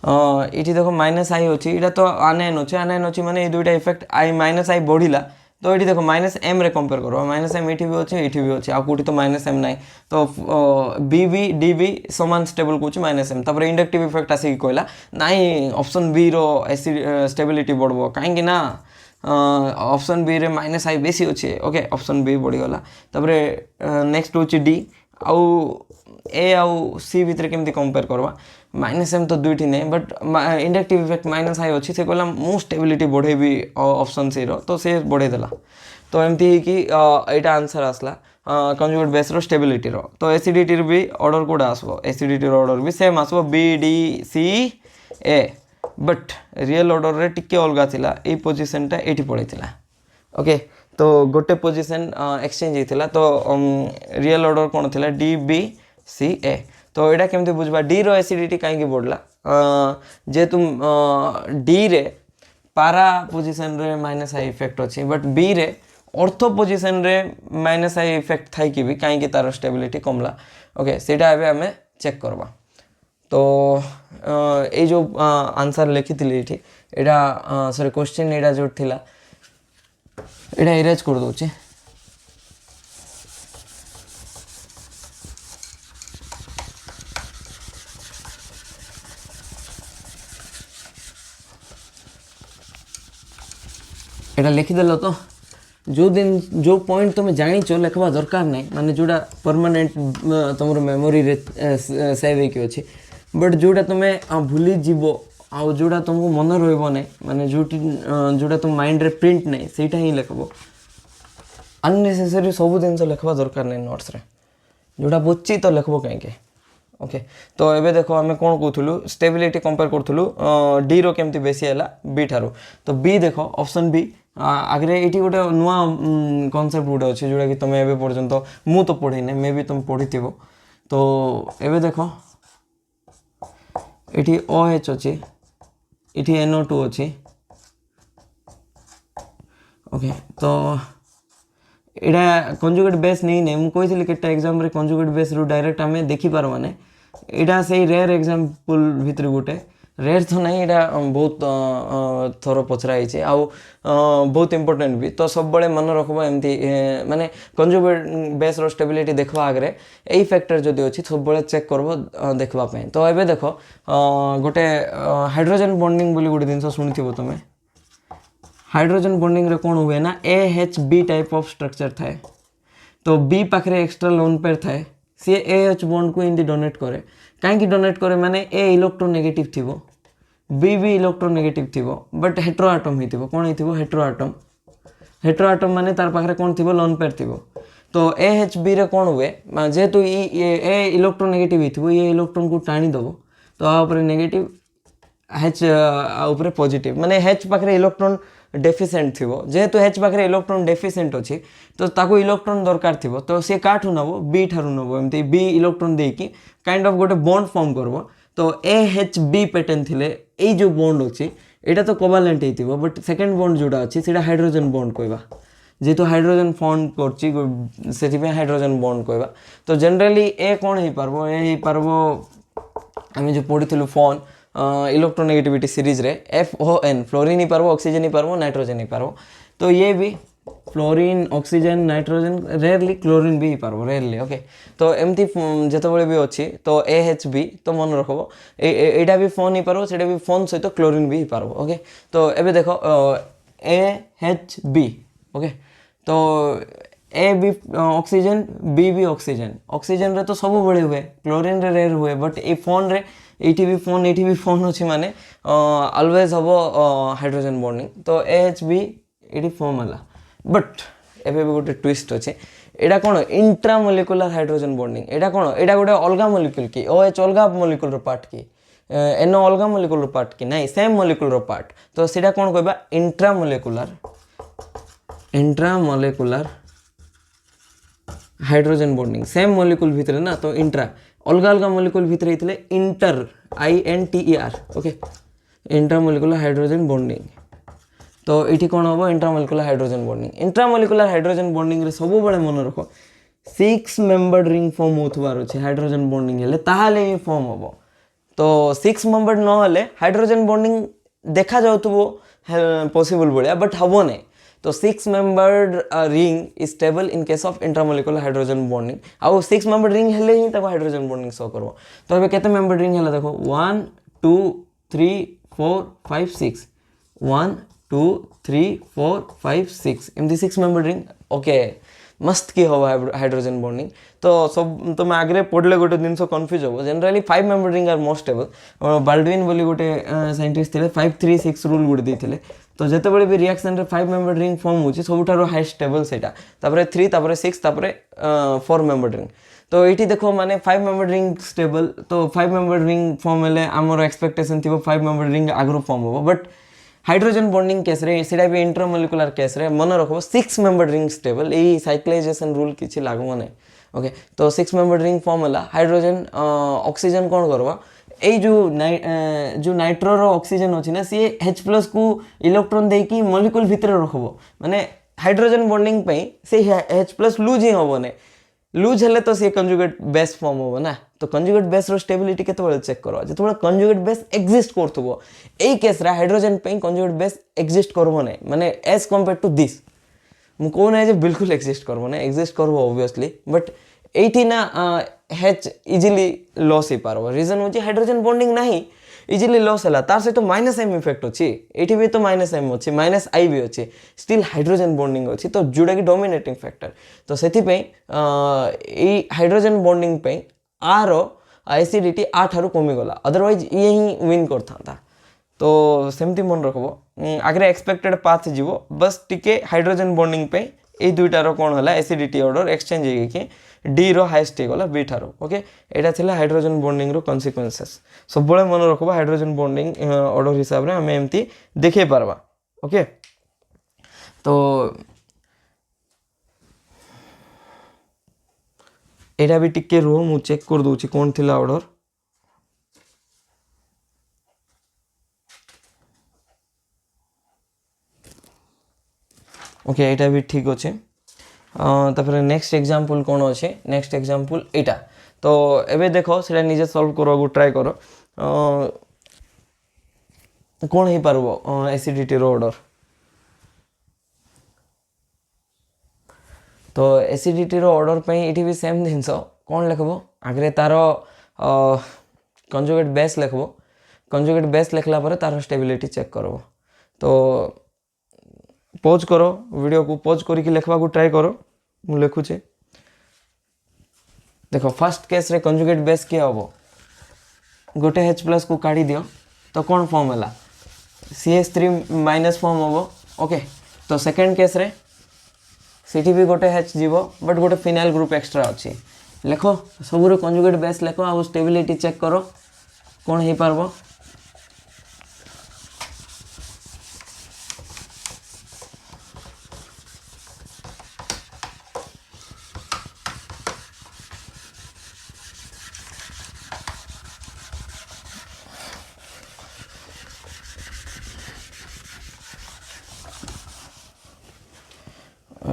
ये देखो माइनस आई अच्छी यहाँ तो आनायन अच्छी माने ये दुईटा इफेक्ट आई माइनस आई बढ़ला तो ये देखो माइनस एम रे कंपेयर करो माइनस एम ये भी अच्छे ये भी अच्छे आ कौटी तो माइनस एम ना तो बी बी डी बी सामान स्टेबल कौच माइनस एम तापर इंडक्टिव इफेक्ट आसिक कहला नाई ऑप्शन बी रो एसिड स्टेबिलिटी बढ़बो कहीं ना ऑप्शन बी रे माइनस आई बेसी अच्छे ओके ऑप्शन बी बढ़ीगला तापर नेक्स्ट हूँ डी आउ ए आउ सी भितर केमती कंपेयर करवा माइनस एम तो दुईटी नहीं बट इंडक्टिव इफेक्ट माइनस आई अच्छी से कहला मु स्टेबिलिटी बढ़ेबी ऑप्शन सी रो तो से बढ़े देला तो एमती कि यहाँ आंसर आसला कंजुगेट बेस रो स्टेबिलिटी रो तो एसिडिटी भी ऑर्डर कोडा आसबो एसिडिटी रो ऑर्डर भी सेम आसबो B D C A but real order रे टिके अलगा थिला ए पोजीशनटा एठी पड़ैथिला ओके तो गोटे पोजीशन एक्सचेंज होता तो रियल ऑर्डर कौन थिला डी बी सी ए तो यहाँ केमती बुझबा डी रो एसिडिटी कहीं बढ़ला जे तुम डी रे पारा पोजीशन रे माइनस आई इफेक्ट अच्छी बट बी रे ऑर्थो पोजीशन रे माइनस आई इफेक्ट थाई कि भी कहीं तार स्टेबिलिटी कमला ओके सेटा एबे हमें चेक करवा तो ये जो आंसर लिखी थी यहाँ सॉरी क्वेश्चन यहाँ जो थिला एटा इरेज कर दूची एटा लिखिदेल तो जो दिन जो पॉइंट तुम जाच लिखवा दरकार नहीं माने जोड़ा परमानेंट तुम मेमोरी रे सेव होती बट जोड़ा तुम्हें भूली जीव आउ जोड़ा तुमको मन रही माने जोड़ा तुम माइंड रे प्रिंट नहीं सेटा ही लिखब अननेसेसरी सब जिन लिखवा दरकार नहीं नोट्स रे जोड़ा बुझी तो लिखब कहीं ओके तो एबे देखो आम कौन कहूँ स्टेबिलिटी कंपेयर करूँ डी रो केमती बेसी है बी ठारू तो बी देखो ऑप्शन बी आगे ये गोटे नुआ कनसेप्ट गोटे अच्छे जोटा कि तुम एवं पर्यंत मु तो पढ़ी ना मे भी तुम पढ़ी तो एबे देखो ये OH अच्छी ये NO2 अच्छी ओके तो यहाँ कंजुगेट बेस नहीं नहीं मुझे कही केटा एग्जाम रे कंजुगेट बेस रु डायरेक्ट आम देखी पार माने यहाँ से रेयर एग्जाम्पल भितर गोटे रेयर तो नहीं, एटा बहुत थर पचराई आउ बहुत इंपोर्टेंट भी। तो सब बड़े मन रखब एमती माने कंजुगेट बेस रो स्टेबिलिटी देखवा आगे यही फैक्टर जदि अच्छी सब बड़े चेक करब देखवाई। तो ये देख गोटे हाइड्रोजन बॉन्डिंग बोली गोटे जिन शुणी तुम। हाइड्रोजन बॉन्डिंग रे कौन हुए ना AHB टाइप ऑफ स्ट्रक्चर थाए। तो बी पाखे एक्स्ट्रा लोन पेयर थाए, सी AH बॉन्ड को इनती डोनेट करे। कहीं डोनेट करे माने ए इलेक्ट्रोनेगेटिव थी, बी भी इलेक्ट्रोनेगेटिव थी, बट हेट्रो आटम ही कौन हो हेट्रो आटम। हेट्रो आटम माने तार पाखे कौन थी लोन पेयर थी। तो AHB रे कौन हुए जेहेतु ए इलेक्ट्रोनेगेटिव ही ये इलेक्ट्रॉन को टाणी दब। तो आपरे नेगेटिव H उपरे पॉजिटिव माने H पाखे इलेक्ट्रॉन डेफिसेंट थी, जेहेतु H पाखे इलेक्ट्रॉन डेफिसेंट अच्छी तो ताको इलेक्ट्रॉन दरकार थी। तो सी काठू नब बी ठारू नब एमती बी इलेक्ट्रॉन देकी काइंड ऑफ गोटे बॉन्ड फॉर्म करब। तो AHB पैटर्न थिले ये जो बॉन्ड अच्छी यहाँ तो covalent he, but second bond जोड़ा अच्छी से हाइड्रोजन बॉन्ड कहवा, जेहेतु हाइड्रोजन फॉर्म कर हाइड्रोजन बॉन्ड कहवा। तो जनरली ए कौन हो पार आम जो पढ़ी फोन इलेक्ट्रोनेगेटिविटी सीरीज रे FON फ्लोरीन ही पार, ऑक्सीजन ही पार, नाइट्रोजन ही पार। तो ये भी fluorine oxygen nitrogen rarely chlorine भी पार रेयरली। ओके तो एमती जिते भी अच्छी तो AHB तो मन रखब यहाँ भी फोन ही पार, से भी फोन सहित क्लोरीन भी पार। ओके तो एबे देख AHB। ओके तो ए भी ऑक्सीजन बी भी ऑक्सीजन, ऑक्सीजन रे तो सब बड़े हुए, क्लोरीन रे रेयर हुए, बट ये फोन रे ये भी फोन अच्छी माने ऑलवेज हम हाइड्रोजन बॉन्डिंग। तो AHB ये फॉर्म है, बट एबे भी गोटे ट्विस्ट अच्छे। यहाँ कौन इंट्रामोलिकुलर हाइड्रोजन बॉन्डिंग, यहाँ कौन यहाँ गोटे अलग मोलिक्यूल की OH अलग मोलिक्यूल पार्ट की NO अलग मोलिक्यूल पार्ट की नहीं सेम मोलिक्यूल पार्ट। तो सीटा कौन कहबा intramolecular hydrogen bonding same molecule भितर ना। तो इंट्रा अलग अलग मोलिक्यूल भितर होते inter INTER। Okay intramolecular hydrogen bonding. तो ये कौन हम intramolecular hydrogen bonding. Intramolecular hydrogen bonding रे सब बड़े मन रख 6 मेंबर्ड रिंग फॉर्म होथबार अच्छे हाइड्रोजन बॉन्डिंग हेले ताहाले ही फॉर्म हम। तो 6 मेंबर्ड न हेले हाइड्रोजन बॉन्डिंग देखा जाउथबो पॉसिबल भलिया, बट हबो नहीं। तो 6 membered ring is stable in case of intramolecular hydrogen bonding. आउ 6 मेंबर्ड रिंग हेले ही ताको हाइड्रोजन बॉन्डिंग शो करबो। तो अबे केते मेंबर्ड रिंग हेला देखो 1 2 3 4 5 6 1 2 3 4 5 6 एमती 6 मेंबर्ड रिंग। ओके मस्त की हम हाइड्रोजन बॉन्डिंग। तो सब तुम आगे पढ़ले गोटे जिन कन्फ्यूज हो। Generally 5 membered ring are most stable. Baldwin बोली गोटे साइंटिस्ट थे 5-3-6 रूल गोटे देते। तो जिते बड़े भी रिएक्शन रे 5 मेंबर्ड रिंग फॉर्म होची सबुठारो हाईएस्ट स्टेबल सेटा, तापरे 3 तापरे 6 तापरे 4 मेंबर्ड रिंग। तो ये देखो माने 5 मेंबर्ड रिंग स्टेबल। तो 5 मेंबर्ड रिंग फॉर्म हेले आमर एक्सपेक्टेशन थी 5 मेंबर्ड रिंग आगु फॉर्म हो, बट हाइड्रोजन बॉन्डिंग केस रे सेटा भी इंट्रामोलिकुलर केस रे मन रखो 6 मेंबर्ड रिंग स्टेबल। यही साइक्लाइजेशन रूल किसी लागू माने। ओके तो 6 मेंबर्ड रिंग फॉर्म है हाइड्रोजन ऑक्सीजन कौन करवा ये जो नाइट्रोर ऑक्सीजन अच्छी ना सी H+ को इलेक्ट्रॉन देकी मॉलिक्यूल भितर रखब। माने हाइड्रोजन बॉन्डिंग से H+ लूज ही हम ना, लूज हेले तो सी कंजुगेट बेस फॉर्म हो ना। तो कंजुगेट बेस रो स्टेबिलिटी केते चेक करो जो कंजुगेट बेस एक्जिस्ट करथबो। एई केस रे हाइड्रोजन पे कंजुगेट बेस एक्जिस्ट करबो नै, माने एज कंपेयर टू दिस मु को नै जे बिल्कुल एक्जिस्ट करबो नै, एक्जिस्ट करबो ऑब्वियसली, बट एठी ना H इजिली लॉस ही पारबो। रीजन होची हाइड्रोजन बॉन्डिंग नहीं इजिली लॉस है तार सहित -m इफेक्ट अच्छी, ये भी तो -m अच्छी -I भी अच्छी, स्टिल हाइड्रोजन बॉन्डिंग अच्छी। तो जोटा कि डोमिनेटिंग फैक्टर। तो से हाइड्रोजन बॉन्डिंग पे आर एसिडिटी आ ठारू कमीगला, अदरवाइज ये ही विन करता। तो सेमती मन रखब आगे एक्सपेक्टेड पाथ जीव, बस टिके हाइड्रोजन बॉन्डिंग पे ये दुईटार कौन है एसिडिटी ऑर्डर एक्सचेंज होगी डी रो हाइस्ट होगा बी ठारो। ओके यहाँ थी हाइड्रोजन बॉन्डिंग रो कन्सिक्वेंसेस। सब मन रखबा हाइड्रोजन बॉन्डिंग ऑर्डर हिसाब रे आम एमती देखे पारबा। ओके तो यहाँ भी टिके रुह मु चेक कर दूची कौन थी ऑर्डर। ओके यहाँ भी ठीक अच्छे। तापर नेक्स्ट एग्जांपल कौन अच्छे, नेक्स्ट एग्जांपल एटा। तो एबे देखो सेटा निजे सॉल्व करो ट्राई करो। कौन हो पार एसिडिटी ऑर्डर। तो एसिडिटी ऑर्डर पे ये भी सेम जिनस कौन लिखब आगे तार कंजुगेट बेस लिखब। कंजुगेट बेस लिखला पर तार स्टेबिलिटी चेक करब। तो पॉज करो वीडियो को, पॉज करके लिखवा को ट्राई करो। मु लिखुचे देखो फर्स्ट केस रे कंजुगेट बेस किए हम गोटे H प्लस को काढ़ी दियो तो कौन फॉर्म है CH3 माइनस फॉर्म हम। ओके तो सेकेंड केस रे सीटी भी गोटे H जीव बट गोटे फिनाइल ग्रुप एक्स्ट्रा अच्छी। लेख सबूर कंजुगेट बेस लेख आ स्टेबिलिटी चेक करो कौन हो पार।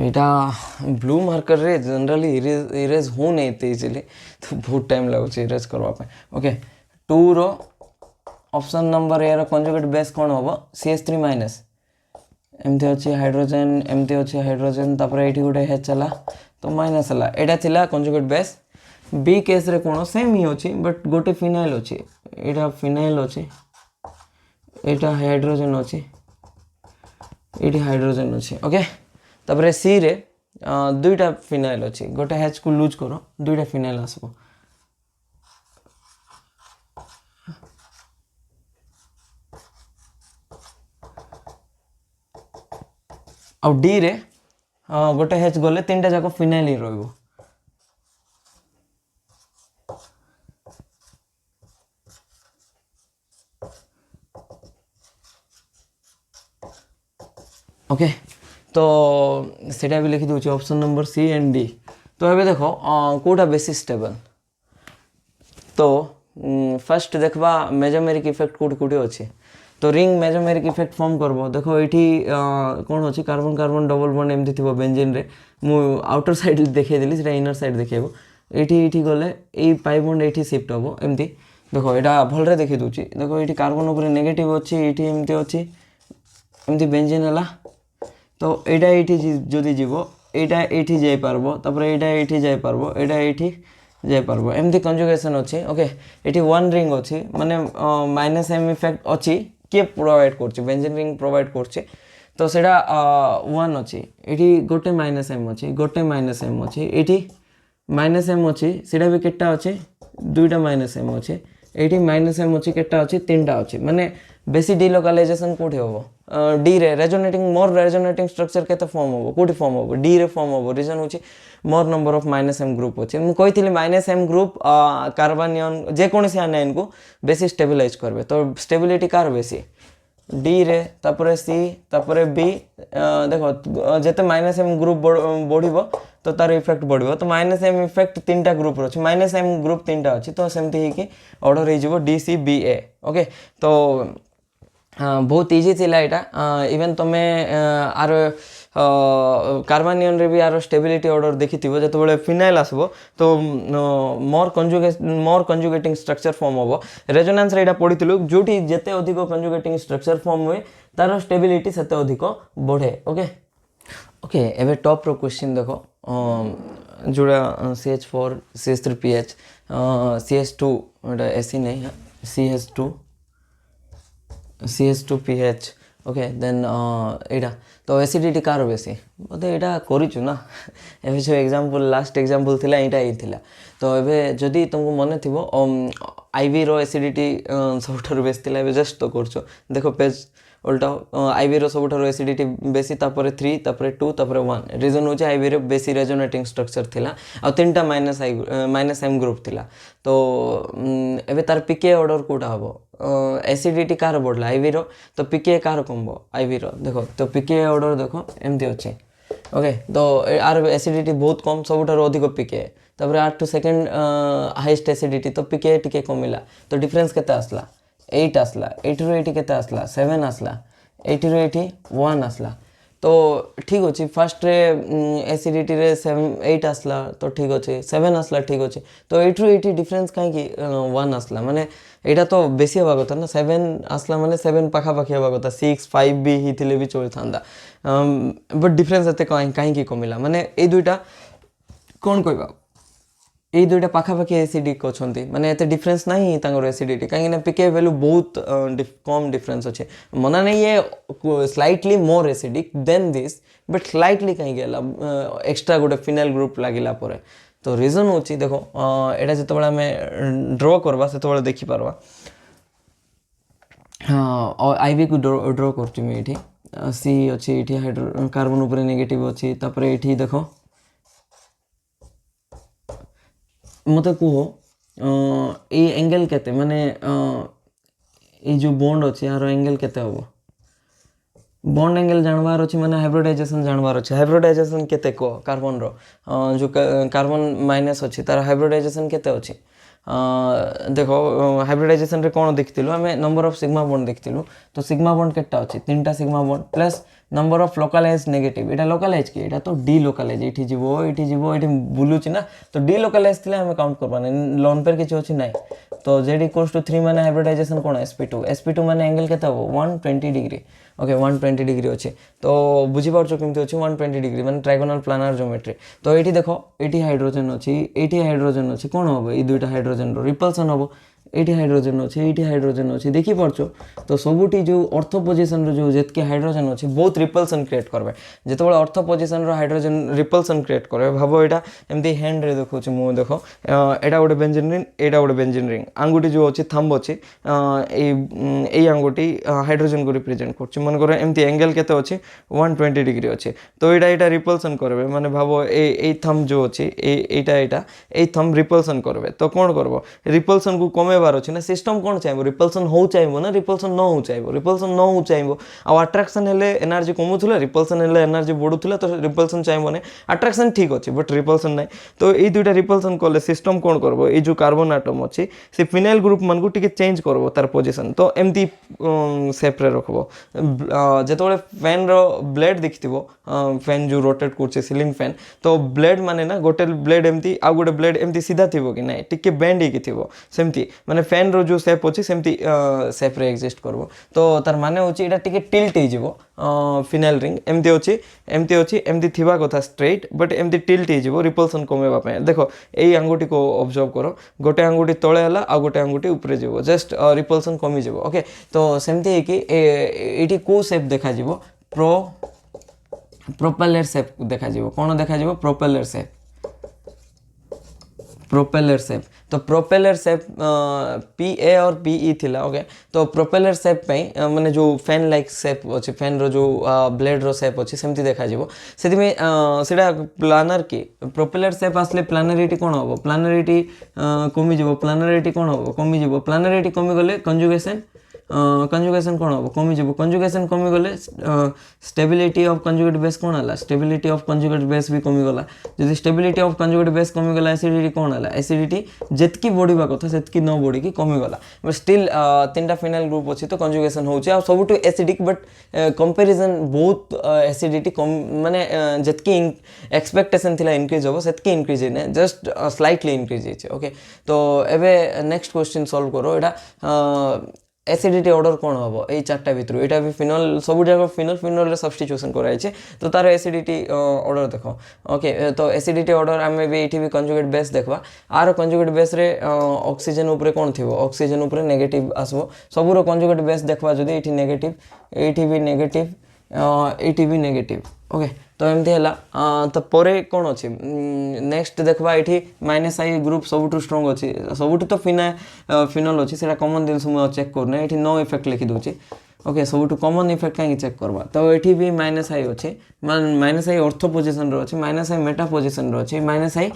यहाँ ब्लू मार्कर रे जनरली इरेज हो नहीं इजिली तो बहुत टाइम लगुच इरेज करवाई। ओके 2 रो ऑप्शन नंबर ए रो कंजुगेट बेस कौन हम CH3 माइनस एमती अच्छी हाइड्रोजेन एमती अच्छी हाइड्रोजेन तापर ये गोटे H है तो माइनस है यहाँ थिला कंजुगेट बेस। बी केस रे कौन सेम ही अच्छी बट गोटे फिनाइल अच्छी यहाँ फिनाइल अच्छी यहाँ हाइड्रोजेन अच्छी ये हाइड्रोजेन अच्छी। ओके तापर सी रे दुईटा फिनाइल अच्छी गोटे H को लूज करो दुईटा फिनाइल आसबो। आ डी रे गोटे H गले तीनटा जाक फिनाइल ही रहिबो। ओके तो सेटा भी लिखी दूसरी option number c and d. तो ये देखो कोटा बेसी स्टेबल। तो फर्स्ट देखबा मेजोमेरिक इफेक्ट कोटी कोटी अच्छे। तो रिंग मेजोमेरिक इफेक्ट फॉर्म करबो देखो ये कौन अच्छी कार्बन कार्बन डबल बॉन्ड एमती थी बेंजीन रे मु आउटर साइड देखे देली सेटा इनर साइड देखेबो ये गले ये पाई बॉन्ड ये शिफ्ट हम एमती देखो यहाँ भलरे देखी दूची देखो ये कार्बन उपर नेगेटिव अच्छी ये एमती अच्छी एमती बेंजीन है। तो यहाँ ये जदि जीव यहाँ ये जाई पारबो तापर यहाँ ये जाई पारबो यहाँ ये जाई पारबो एमती कंजुगेशन अच्छी। ओके ये वन रिंग अच्छी माने माइनस एम इफेक्ट अच्छी किए प्रोवाइड करछि बेंजीन रिंग प्रोवाइड करछि। तो सेटा वन अच्छी ये गोटे माइनस एम अच्छी गोटे माइनस एम अच्छी ये माइनस एम अच्छी सेटा भी केटा अच्छे दुईटा माइनस एम अच्छे ये माइनस एम अच्छी केटा अच्छी तीनटा अच्छी माने बेसी डिलोकालाइजेशन कोठी हम डी रे रेजोनेटिंग मोर रेजोनेटिंग स्ट्रक्चर केते फॉर्म हम कोठी फॉर्म हम डी रे फॉर्म हम रीजन होची more number of minus m group अच्छे। मु कहिथिले माइनस एम ग्रुप कार्बनियन जे कोनसी आनाइन को बेसी स्टेबिलाइज करबे। तो स्टेबिलिटी कार बेसी डी रे तापर सी तापर बी देखो जेते माइनस एम ग्रुप बढ़िबो तो तार इफेक्ट बढ़िबो। तो माइनस एम इफेक्ट तीनटा ग्रुप अच्छे माइनस एम ग्रुप तीनटा अच्छी तो सेमती ही ऑर्डर हो डी सी बी ए। ओके तो बहुत इजी थिला यहाँ इवेन तुम्हें आर कार्बनियन रे भी आर स्टेबिलिटी ऑर्डर देखी थी जो बड़े फिनाइल आसबो तो मोर कंजुगेटिंग स्ट्रक्चर फॉर्म हम रेजोनेंस रे एटा पढ़िथिलु जोठी जेते अधिक कंजुगेटिंग स्ट्रक्चर फॉर्म हुए तार स्टेबिलिटी सेते अधिक बढ़े। ओके ओके एबे टॉप रो क्वेश्चन देखो जोड़ा CH4 CH3PH CH2 एटा एसी नहीं CH2PH। ओके देन एटा तो एसिडिटी कार बेसी बोधे यहाँ करूँ ना एवं जो एग्जांपल लास्ट एग्जांपल थिला एटा ही थिला। तो एबे जदि तुमको मन थी आईवी रो एसिडिटी सबुठार बेसी थिला जस्ट तो करछो देखो पेज उल्टा आईवी रो सबुठार एसिडिटी बेसी तापर 3 तापर 2 तापर 1 रीजन होचे आईवी रो बेसी रेजोनेटिंग स्ट्रक्चर थिला आ तीनटा माइनस एम ग्रुप थिला। तो एबे तार पीके ऑर्डर कोटा हबो एसिडिटी कार बढ़ला आईवी रो तो पीके कार कमबो आईवी रो देखो तो पीके ऑर्डर देखो एमती अच्छे। ओके तो आर एसिडिटी बहुत कम सबुठार अधिक पीके तापर आर टू सेकेंड हाईएस्ट एसिडिटी तो पीके टिके कमिला तो डिफरेंस केते आसला 8 आसला 8 रो 80 केते आसला 7 आसला 80 रो 80 1 आसला। तो ठीक अच्छे फास्ट रे एसिडिटी रे 8 आसला तो ठीक अच्छे 7 आसला ठीक अच्छे तो 8 रो 80 डिफरेंस कहीं 1 आसला माने एटा तो बेसी हवा कथा ना 7 आसला माने 7 पाखापाखि हवा कथा 6 5 भी हिथिले भी चली थांदा बट डिफरेंस एते कहीं कमिला माने ए दुईटा कौन कहबा ये दुईटा पाखापाखि एसिडिक अच्छा माने एते डिफरेंस नहीं तांगर एसिडिटी कहीं पीके वैल्यू बहुत कम डिफरेंस अच्छे मना नहीं ये slightly more acidic then this but slightly कहीं एक्स्ट्रा गोटे फिनाइल ग्रुप लगिला परे तो रिजन होची देखो एटा जते बडा में ड्रॉ करबा सेते बडा देखि परबा हाँ आईवी को ड्रॉ करछि मी एठी सी अछि एठी हाइड्रो कार्बन ऊपर नेगेटिव अछि तापर एठी देखो मत कह ये एंगल केते माने ये जो बॉन्ड अच्छे यार एंगल केते हम बॉन्ड एंगल जानवार अच्छे माने हाइब्रिडाइजेशन जानवार अच्छे हाइब्रिडाइजेशन केते को कार्बन रो जो कार्बन माइनस अच्छे तार हाइब्रिडाइजेशन केते अच्छे देखो हाइब्रिडाइजेशन रे कौन देखिलु आम नंबर ऑफ सिग्मा बॉन्ड देखिलु तो सिग्मा बॉन्ड केटा अच्छे 3टा sigma bond plus number of localize negative एटा लोकलाइज कि एटा तो डी लोकलाइज एठी जीवो एठी बुलुची ना तो डी लोकलाइज थिले हमें काउंट करबाने लोन पर किछि अछि नै तो z इक्वल्स टू 3 माने हाइब्रिडाइजेशन कोन sp2 माने एंगल केता हो 120 डिग्री ओके 120 डिग्री अच्छे तो बुझी पारछो केमती अछि 120 डिग्री माने ट्रायगोनल प्लानर ज्योमेट्री तो एठी देखो एठी हाइड्रोजन अछि कोन होबो ए दुईटा हाइड्रोजन रो रिपल्सन होबो एटी हाइड्रोजन अच्छे देखी पार्छ तो सबुटी जो अर्थ पोजिशन जो जितके हाइड्रोजन अच्छे बहुत रिपल्सन क्रिएट करबे जिते बड़े अर्थ पोजिशन हाइड्रोजन रिपल्सन क्रिएट करबे भाव एटा एमती हैंड रे देखो मु देखो एटा गोटे बेंजीन रिंग एटा गोटे बेंजीन रिंग आंगुठी जो अच्छे थंब अच्छे ए आंगुठी हाइड्रोजन को रिप्रेजेंट करछ मन कर एमती एंगल केते अच्छे 120 डिग्री अच्छे तो एटा रिपल्सन करबे माने भाव ए थंब जो अच्छे एटा ए थंब रिपल्सन करबे तो कोन करबो रिपल्सन को कमे अच्छे ना सिस्टम कौन चाहिए रिपल्सन हो चाहिए ना रिपल्सन न हो चाहिए रिपल्सन न हो चाहिए आ अट्राक्शन हेले एनर्जी कमुला रिपल्सन हेले एनर्जी बढ़ुला तो रिपल्सन चाहिए ना अट्राक्शन ठीक अच्छे बट रिपल्सन ना तो ये दुईटा रिपल्सन कले सिस्टम कौन करबो ये जो कार्बन आटम अच्छे से फिनाइल ग्रुप मान को टिके चेंज करबो तार पोजीशन तो एमती सेप रे रखबो जेतबेले फैन रो ब्लेड देखिथिबो फैन जो रोटेट करछे सीलिंग फैन तो ब्लेड माने ना गोटे ब्लेड एमती आ गोटे ब्लेड एमती सीधा थिबो कि ना टिके बेंड ही थिबो सेमती माने फैन रो जो शेप अच्छे सेमती शेप रे एग्जिस्ट करबो तो तार माने होची एटा टिके टिल्ट हे जिवो फिनाइल रिंग एमती अच्छी एमती थिबा कथा स्ट्रेट बट एमती टिल्ट हे जिवो रिपल्सन कमेबा पे देखो एई अंगुठी को ऑब्जर्व करो गोटे अंगुठी तळे हला आ गोटे अंगुठी ऊपर जिवो जस्ट रिपल्सन कमी जिवो ओके तो सेमती हे कि एटी को शेप देखा जिवो प्रोपेलर शेप देखा जिवो कोन देखा जिवो प्रोपेलर शेप तो प्रोपेलर शेप PA और PE थिला ओके तो प्रोपेलर शेप पे माने जो फैन लाइक शेप अच्छे फैन रो जो ब्लेड रो शेप अच्छे सेमती देखा जिवो सेति में सेटा प्लानर की प्रोपेलर शेप आसले प्लानरिटी कोन होबो प्लानरिटी कमी जिवो प्लानरिटी कोन होबो कमी जिवो प्लानरिटी कमी गले कंजुगेशन कौन हम कमी जब कंजुगेशन कमी गले स्टेबिलिटी ऑफ कंजुगेट बेस कौन है स्टेबिलिटी ऑफ कंजुगेट बेस भी कमी गला जदि स्टेबिलिटी ऑफ कंजुगेट बेस कमी गला एसिडिटी कौन है एसिडिटी जितकी बढ़िया कथा सेतकी न बढ़ी की कमी गला बट स्टिल 3टा फिनाइल ग्रुप अच्छी तो कंजुगेशन होची आ सबुठु एसिडिक बट कंपैरिजन बहुत एसिडिटी कम माने जितकी एक्सपेक्टेशन थिला इंक्रीज होबो सेतकी इंक्रीज ने जस्ट स्लाइटली इंक्रीज हेचे ओके तो एबे नेक्स्ट क्वेश्चन सॉल्व करो एटा एसिडिटी ऑर्डर कौन हम ये 4टा भितर यहाँ भी फिनल सब जगह फिनल रे सब्स्टिट्यूशन कराई तो तार एसिडिटी ऑर्डर देखो ओके तो एसिडिटी ऑर्डर आम भी ये भी कंजुगेट बेस देखा आर कंजुगेट बेस रे ऑक्सीजन उपरे कौन थी ऑक्सीजन उपरे नेगेटिव आसबो सबूर कंजुगेट बेस देखा जदि ये नेगेटिव ये भी नेगेटिव ये भी नेगेटिव ओके तो एमती है तो परे कौन अच्छी नेक्स्ट देखा ये -I ग्रुप सबुठ स्ट्रंग अच्छी सबुठ तो फिनल अच्छी से कमन जिन मुझे चेक करना ये नो इफेक्ट लिखी दूसरी ओके सबुठ कमन इफेक्ट कहीं चेक करवा तो ये भी -I अच्छे -I ऑर्थो पोजिशन अच्छे -I मेटा पोजिशन अच्छे -I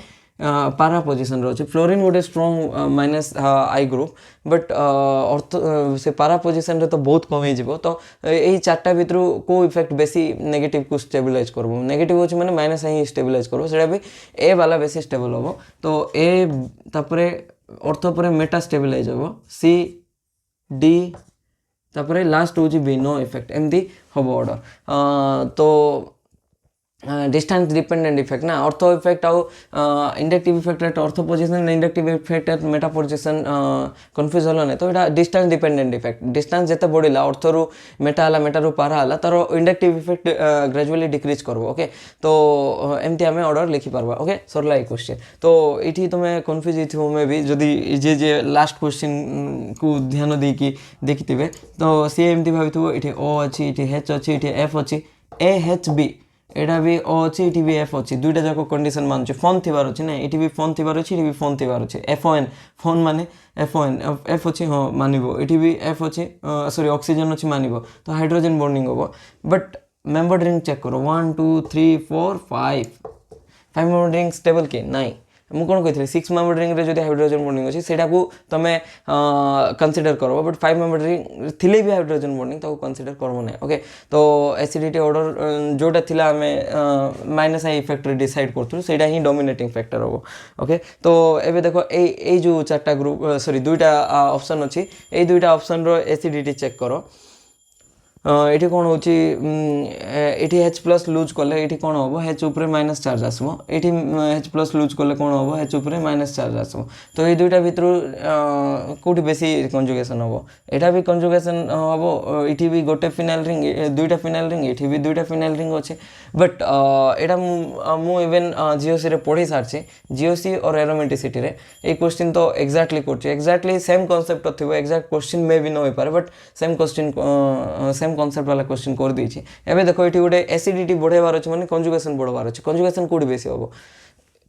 पारा पोजिशन अच्छे फ्लोरीन गोटे स्ट्रंग -I ग्रुप बट अर्थ से पारा पोजिशन रे तो बहुत कम हो तो यही 4टा भितर को इफेक्ट बेसी नेगेटिव को स्टेबिलाइज करब नेगेटिव अच्छे मैंने -I स्टेबिलाइज करब से भी ए वाला बेसी स्टेबल हम तो ए तापर अर्थ पर मेटा स्टेबिलाइज हम C D तापर लास्ट हूँ B नो इफेक्ट एमती हम ऑर्डर तो डिस्टेंस डिपेंडेंट इफेक्ट ना ऑर्थो इफेक्ट आउ inductive effect at ortho position inductive effect at Meta position confuse हल ना तो यहाँ डिस्टेंस डिपेंडेंट इफेक्ट डिस्टेंस जिते बढ़ला ऑर्थो मेटा है मेटा रू पारा है तार इंडक्टिव इफेक्ट ग्रेजुअली डिक्रिज कर ओके तो एमती आम ऑर्डर लिखिपार ओके सरला ये क्वेश्चन तो ये तुम्हें कन्फ्यूज हो मे भी जदि जे लास्ट क्वेश्चन को ध्यान देकी देखिथे तो सी एमती भाई ये ओ अच्छी ये एच अच्छी ये एफ अच्छी ए एच बी एटा भी ओ अच्छी ये भी एफ अच्छी दुईटा जाक कंडीशन मानुचे फोन थी अच्छी ना ये भी फोन थी अच्छी ये भी फोन थी अच्छी एफ ओ एन फोन माने एफ ओ एन एफ अच्छी हाँ मानव ये भी एफ अच्छी सॉरी ऑक्सीजन अच्छी मानव तो हाइड्रोजन बॉन्डिंग हम बट मेंबर रिंग चेक करो 1 2 3 4 5 मेंबर रिंग स्टेबल के नाई मुझे कौन कही 6 मेंबर रिंग रे जो हाइड्रोजन बॉन्डिंग अच्छी से तुम्हें कंसीडर कर बट 5 मेंबर रिंग थिले भी हाइड्रोजन बॉन्डिंग तो कंसीडर करबो ना ओके तो एसिडिटी ऑर्डर जोटा थिला आमे माइनस आई इफेक्ट डिसाइड करथु सेटा ही डोमिनेटिंग फैक्टर हो ओके तो एबे देखो ए जो चारटा ग्रुप सॉरी दुईटा ऑप्शन अच्छी ए दुईटा ऑप्शन रो एसिडिटी चेक करो ये कौन होची ये एच प्लस लूज कले ये कौन हम एच उपर माइनस चार्ज आसो ये एच प्लस लूज कले कौन हम एच उपर माइनस चार्ज आसो तो ये दुईटा भितर कौटी बेसी कंजुगेसन हम यहाँ भी कंजुगेसन हम ये भी गोटे फिनाइल रिंग दुईटा फिनाइल रिंग ये भी दुईटा फिनाइल रिंग अच्छे बट यहाँ मु इवेन जीओसी रे पढ़ी सारी जीओसी और एरोमेटिसिटी रे ये क्वेश्चन तो एक्जाक्टली एक्जाक्टली सेम कॉन्सेप्ट थी एक्जाक्ट क्वेश्चन मे भी न हो पारे but same question same concept वाला क्वेश्चन कर देछि एबे देखो ये गोटे एसिडिटी बढ़ेबार अच्छे माने कंजुगेशन बढ़वार अच्छे कंजुगेशन कोडी बेसी हम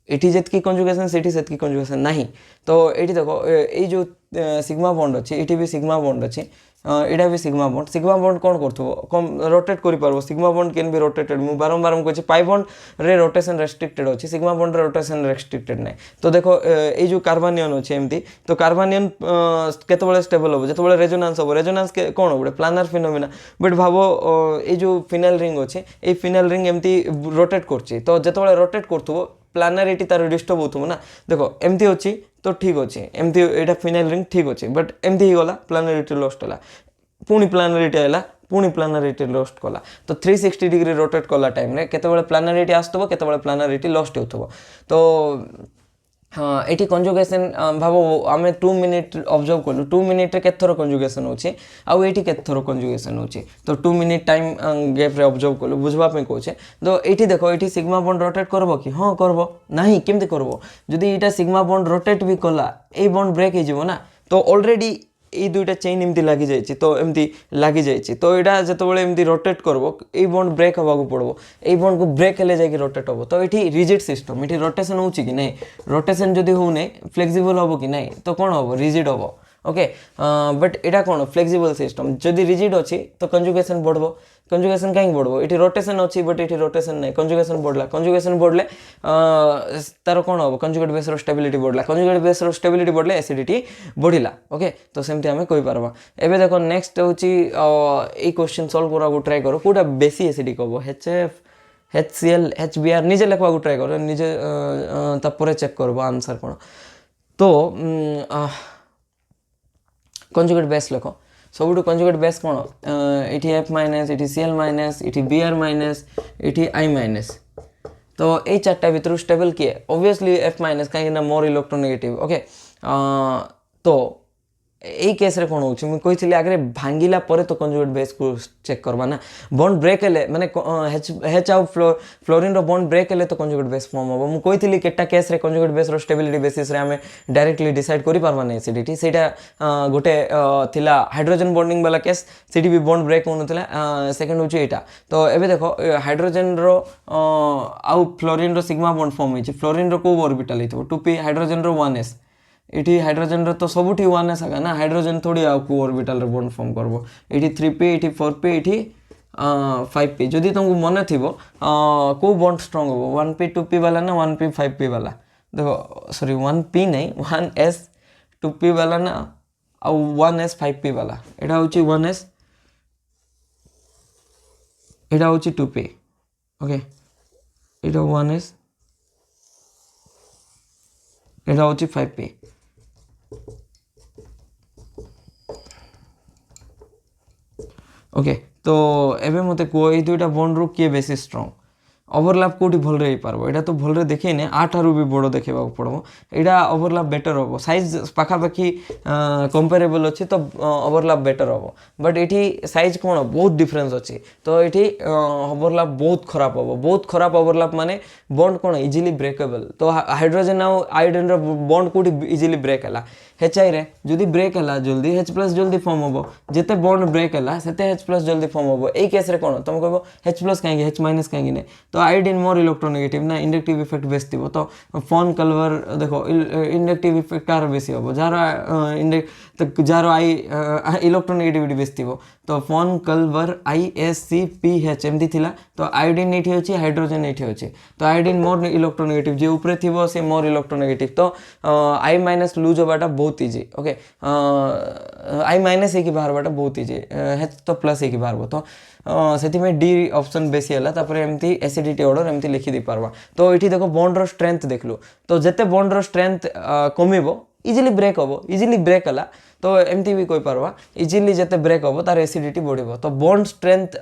ये जितकी कंजुगेशन सेठी सेतकी कंजुगेशन नहीं तो ये देखो ये जो सिग्मा बॉन्ड अच्छे ये भी सिग्मा बॉन्ड अच्छे यहाँ भी सिग्मा बॉन्ड कौन कर रोटेट कर sigma bond can be rotated मुझे बारंबार मुझे पाई बॉन्ड रे रोटेशन रेस्ट्रिक्टेड अच्छे सिग्मा बॉन्ड रे रोटेशन रेस्ट्रिक्टेड ना तो देखो ये जो कार्बानियन अच्छे एमती तो कार्बानियन केतबेले स्टेबल हम जो रेजोनांस हम रेजोनांस कौन गोटे प्लानर फिनोमिना बट भाव ये जो फिनाइल रिंग अच्छे ये फिनाइल रिंग एमती रोटेट कर तो जो रोटेट कर प्लानारिटी तार डिस्टर्ब होथुम ना देखो एमती अच्छी तो ठीक अच्छे एमती यहाँ फिनाइल रिंग ठीक अच्छे बट एमती गला प्लानारिटी लस्ट है पुणी प्लानारिटी आला पुणी प्लानारिटी लस्ट कला तो 360 डिग्री रोटेट कला टाइम रे केतबेले प्लानारिटी आसुथबो केतबेले प्लानारिटी लस्ट होथबो तो हाँ ये कंजुगेसन भाव आम 2 मिनिट ऑब्जर्व कलु 2 मिनिट रे केथर कंजुगेसन होची आउ एटी केथर कंजुगेसन होची तो 2 मिनिट टाइम गैप रे ऑब्जर्व कलु बुझवा पे कहूचे तो ये देखो ये सिग्मा बॉन्ड रोटेट करबो कि हाँ करबो नहीं केमते करबो जदि एटा सिग्मा बॉन्ड रोटेट भी कला ए बॉन्ड ब्रेक हो जिवो ना तो ऑलरेडी ये दुईटा चेन एमती लगी जाइए तो एमती लगी जाइए तो यहाँ जो एमती रोटेट करबो ये बॉन्ड ब्रेक हवा पड़ो ये बॉन्ड को ब्रेक हेले जाकि रोटेट हम तो ये रिजिड सिस्टम ये रोटेशन हो कि नहीं रोटेशन जदि हो फ्लेक्सिबल हम कि नहीं तो कौन हम रिजिड हम ओके बट यहाँ कौन फ्लेक्सिबल सिस्टम जदि रिजिड अच्छी तो कंजुगेशन बढ़ो कंजुगेशन कहीं बढ़ो ये रोटेशन अच्छी बट ये रोटेशन नहीं कंजुगेशन बढ़ले तार कौन हम कंजुगेट बेस स्टेबिलिटी बढ़ला कंजुगेट बेस स्टेबिलिटी बढ़ले एसिडिटी बढ़ला ओके तो सेमती आम कहीपर एबे देखो नेक्स्ट हूँ ये क्वेश्चन सॉल्व करा ट्राए करो कौटा बेसी एसिडिक हम HF HCl HBr निजे लिखा ट्राए कर निजे तापर चेक कर आंसर कौन तो कंजुगेट बेस लिख सब कंजुगेट बेस कौन ये F माइनस ये Cl माइनस ये Br माइनस ये I माइनस तो ये चार्टा भितर स्टेबल किए ऑब्वियसली F माइनस कहीं मोर इलेक्ट्रोनेगेटिव ओके तो यही केस रे कौन होची मुझे कही आगे भांगिला परे तो कंजुगेट बेस को चेक करवा ना बॉन्ड ब्रेक हेले माने H आउ फ्लोरीन रो बॉन्ड ब्रेक हेले तो कंजुगेट बेस फॉर्म हम मुझे कही केटा केस रे कंजुगेट बेस रो स्टेबिलिटी बेसिस रे आमे डायरेक्टली डिसाइड करि पारबा नै एसिडिटी सेटा गोटे थिला हाइड्रोजन बॉन्डिंग वाला केस सेठी भी बॉन्ड ब्रेक होनथिला सेकंड होची एटा तो एबे देखो हाइड्रोजन रो आउ फ्लोरीन रो सिग्मा बॉन्ड फॉर्म होची फ्लोरीन रो को ऑर्बिटल हेतबो 2p हाइड्रोजन रो 1s ये हाइड्रोजन रो तो सबुठी 1s आगा ना हाइड्रोजन थोड़ी आउ को ऑर्बिटल रे बॉन्ड फॉर्म करबो ये 3p ये 4p ये 5p जदि तुमको मन थी को बॉन्ड स्ट्रॉन्ग हो 1p 2p वाला ना 1p 5p वाला देखो सॉरी 1p नहीं 1s 2p वाला ना आउ 1s 5p वाला एटा होची 1s एटा होची 2p ओके एटा 1s एटा होची 5p ओके तो एबे मते को ए दुईटा बॉन्ड रो किए बेसी स्ट्रॉन्ग ओवरलैप कोटी भल रे पारबो एटा तो भल रे देखै ने आठारु भी बड़ देखैबा पड़बो एटा ओवरलैप बेटर होबो साइज पाखा पाखी कंपेरेबल अछि तो ओवरलैप बेटर होबो बट एठी साइज कोन बहुत डिफरेंस अछि तो एठी ओवरलैप बहुत खराब ओवरलैप माने बॉन्ड कोन इजीली ब्रेकेबल तो हाइड्रोजन आ आयोडीन रो बॉन्ड कोटी इजीली ब्रेक हला HI रे जदी ब्रेक हला जल्दी H+ जल्दी फॉर्म होबो जेते बॉन्ड ब्रेक हला सेते H+ जल्दी फॉर्म होबो एई केस रे कोन तुम कहबो H+ काहेंगे H- काहेंगे ने तो आयोडीन मोर इलेक्ट्रोनेगेटिव ना इंडक्टिव इफेक्ट बेसी थिबो तो फोन कलवर देखो इंडक्टिव इफेक्ट कार बेसी होबो जारो आई इलेक्ट्रोनेगेटिविटी बेसी थिबो तो फोन कलवर ISCPH एमदी थिला तो आयोडीन एठी अछि हाइड्रोजन एठी अछि तो आयोडीन मोर इलेक्ट्रोनेगेटिव जे ऊपर थिबो से मोर इलेक्ट्रोनेगेटिव तो I- लूज होबाटा बहुत इजी ओके I- एक बाहरबाटा बहुत इजी H तो प्लस एक बाहरबो तो सेति में डी ऑप्शन बेसी हला तापरे एमती एसिडिटी ऑर्डर एमती लिखि दी पारबा तो एठी देखो बॉन्ड रो स्ट्रेंथ देखलु तो जते बॉन्ड रो स्ट्रेंथ कमिबो इजीली ब्रेक होबो इजीली ब्रेक हला तो एमती भी कोई पारबा इजीली जते ब्रेक होबो तार एसिडिटी बढ़िबो तो बॉन्ड स्ट्रेंथ